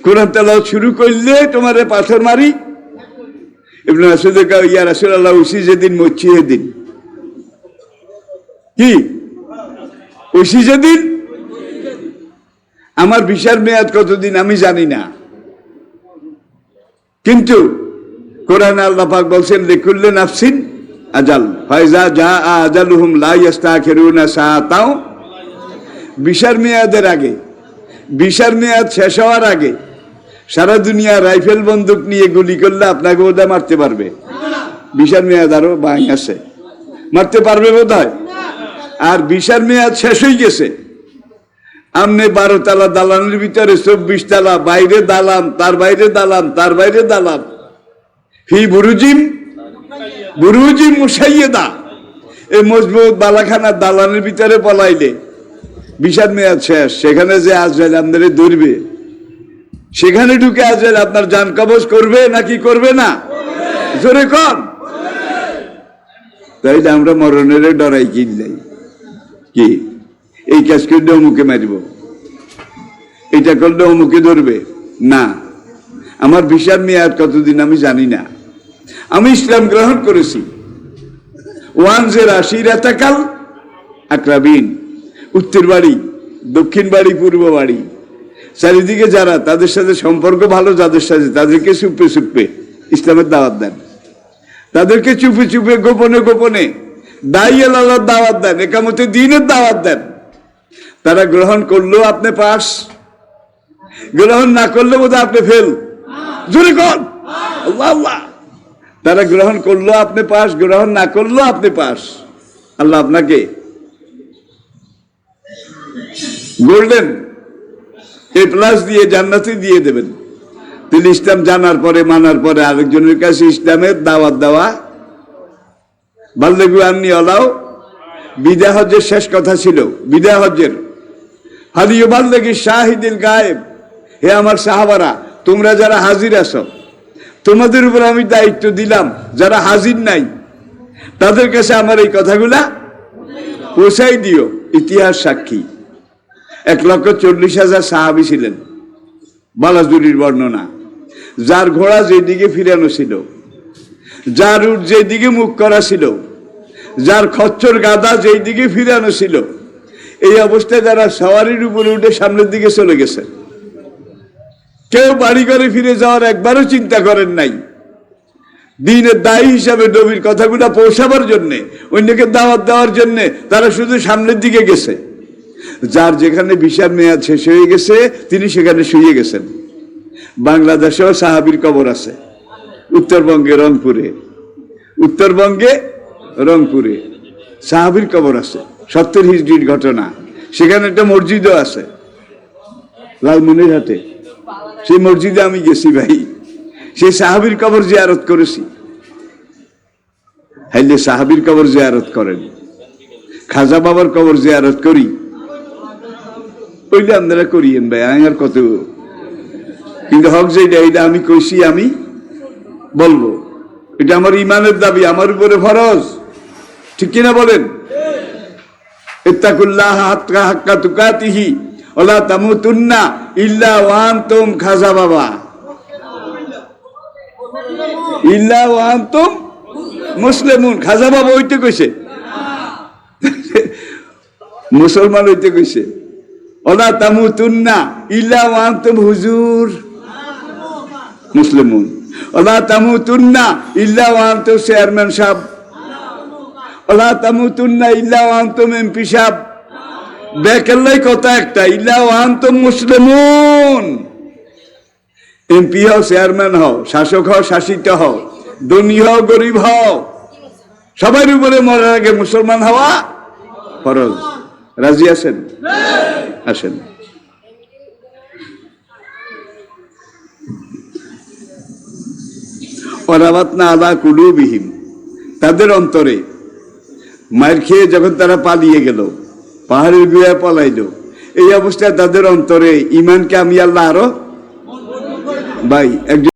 কোরআন তেলাওয়াত শুরু করলে তোমারে পাথর মারি। ইবনে মাসউদ কয়, ইয়া রাসূলুল্লাহ উসি যেদিন মরছি সেদিন। কি উসি যেদিন? আমার ভিসার মেয়াদ কতদিন আমি জানি না, কিন্তু কোরআনে আল্লাহ পাক বলছেন, লিকুল্লি নাফসিন আজাল ফাইজা জা আজালুহুম লা ইস্তাখিরুনা সাআতাও। ভিসার মেয়াদের আগে, ভিসার মেয়াদ শেষ হওয়ার আগে সারা দুনিয়া রাইফেল বন্দুক নিয়ে গুলি করলে আপনাকে বোধহয় মারতে পারবে। ভিসার মেয়াদ আরো বাকি আছে, মারতে পারবে বোধহয়। আর ভিসার মেয়াদ শেষ হয়ে গেছে, আমনে 12 তালা দালানের ভিতরে 24 তালা, বাইরে দালান, তার বাইরে দালান, তার বাইরে দালান, ফি বুরুজিম বুরুজিম মুশাইয়্যিদা। এই মজবুত বালাখানা দালানের ভিতরে পলাইলে ভিসার মেয়াদ শেষ। সেখানে যে আজরাইল আপনারে ধরবে, সেখানে ঢুকে আজরাইল আপনার জান কবজ করবে নাকি করবে না? জোরে কন। তাইলে আমরা মরণের ডরাই কিনলাই কি এই কাজ করলে অমুকে মারিব, এটা করলে অমুকে ধরবে না। আমার ভিসার মেয়াদ কতদিন আমি জানি না। আমি ইসলাম গ্রহণ করেছি। ওয়ানজের আশিরাতাকাল আকরাবিন, উত্তর বাড়ি, দক্ষিণ বাড়ি, পূর্ব বাড়ি, চারিদিকে যারা তাদের সাথে সম্পর্ক ভালো, যাদের সাথে তাদেরকে চুপে চুপে ইসলামের দাওয়াত দেন, তাদেরকে চুপে চুপে গোপনে গোপনে দাইয়াল আল্লাহর দাওয়াত দেন, একামতে দ্বীনের দাওয়াত দেন। তারা গ্রহণ করলেও আপনি পাস, গ্রহণ না করলে বোধহয় আপনি ফেল। জোরে কর আল্লাহ আল্লাহ। তারা গ্রহণ করলেও আপনি পাস, গ্রহণ না করলেও আপনি পাস। আল্লাহ আপনাকে গোল্ডেন A+ দিয়ে জান্নাতে দিয়ে দেবেন। তিনি ইসলাম জানার পরে, মানার পরে আরেকজনের কাছে ইসলামের দাওয়াত দেওয়া। বাল্লেগু আন্নি অলাও, বিদায় হজ্জের শেষ কথা ছিল, বিদায় হজ্জের হাদিউ বাল্লেগি শাহিদিল গায়েব। হে আমার সাহাবারা, তোমরা যারা হাজির আছো, তোমাদের উপর আমি দায়িত্ব দিলাম, যারা হাজির নাই তাদের কাছে আমার এই কথাগুলা পৌঁছাই দিও। ইতিহাস সাক্ষী 1,40,000 সাহাবী ছিলেন, বালাজুরির বর্ণনা। যার ঘোড়া যেদিকে ফিরানো ছিল, যার উট যেদিকে মুখ করা ছিল, যার খচ্চর গাদা যেই দিকে ফিরানো ছিল, এই অবস্থায় যারা সওয়ারির উপরে উঠে সামনের দিকে চলে গেছে। কেউ বাড়ি ঘরে ফিরে যাওয়ার একবারও চিন্তা করেন নাই। দ্বীনের দায়ী হিসাবে নবীর কথাগুলো পৌঁছাবার জন্যে, অন্যকে দাওয়াত দেওয়ার জন্যে তারা শুধু সামনের দিকে গেছে। যার যেখানে ভিসার মেয়াদ শেষ হয়ে গেছে তিনি সেখানে শুয়ে গেছেন। বাংলাদেশেও সাহাবীর কবর আছে, উত্তরবঙ্গে রংপুরে, উত্তরবঙ্গে রংপুরে সাহাবীর কবর আছে। 70 হিজরির ঘটনা। সেখানে একটা মসজিদও আছে লালমনিরহাটে। সেই মসজিদে আমি গেছি ভাই, সেই সাহাবীর কবর জিয়ারত করেছি। হাইলে সাহাবীর কবর জিয়ারত করেন, খাজা বাবার কবর জিয়ারত করি, ওইটা আপনারা করিয়েন ভাই, আমি আর কত। কিন্তু হক যেটা, এটা আমি কইছি, আমি বলবো, এটা আমার ইমানের দাবি, আমার উপরে ফরজ। ঠিক কিনা বলেন? ইত্তাকুল্লাহ হাক্কা তুকাতিহি ওয়ালা তামুতুন্না ইল্লা ওয়া আনতুম, খাজা বাবা, ইল্লা ওয়া আনতুম মুসলিমুন। খাজা বাবা ওইটা কইছে, মুসলমান হইতে কইছে। ওয়ালা তামুতুন্না ইল্লা ওয়া আনতুম হুজুর মুসলিমুন। ওয়ালা তামুতুন্না ইল্লা ওয়া আনতুম চেয়ারম্যান সাহেব। ওয়ালা তামুতুন্না ইল্লা ওয়া আনতুম এমপি সাহেব। বেকাল্লাই কথা একটা, ইল্লা ওয়া আনতুম মুসলিমুন। এমপি হও, চেয়ারম্যান হও, শাসক হও, শাসিত হও, ধনী হও, গরিব হও, সবার উপরে মরার আগে মুসলমান হওয়া ফরজ। রাজি আছেন? আসেন। ওয়ারাবাতনা আলা কুলুবিহিম, তাদের অন্তরে মায়ের খেয়ে যখন তারা পালিয়ে গেল, পাহাড়ের গুহায় পলাইল, এই অবস্থায় তাদের অন্তরে ইমানকে আমি আল্লাহ আরো ভাই একজন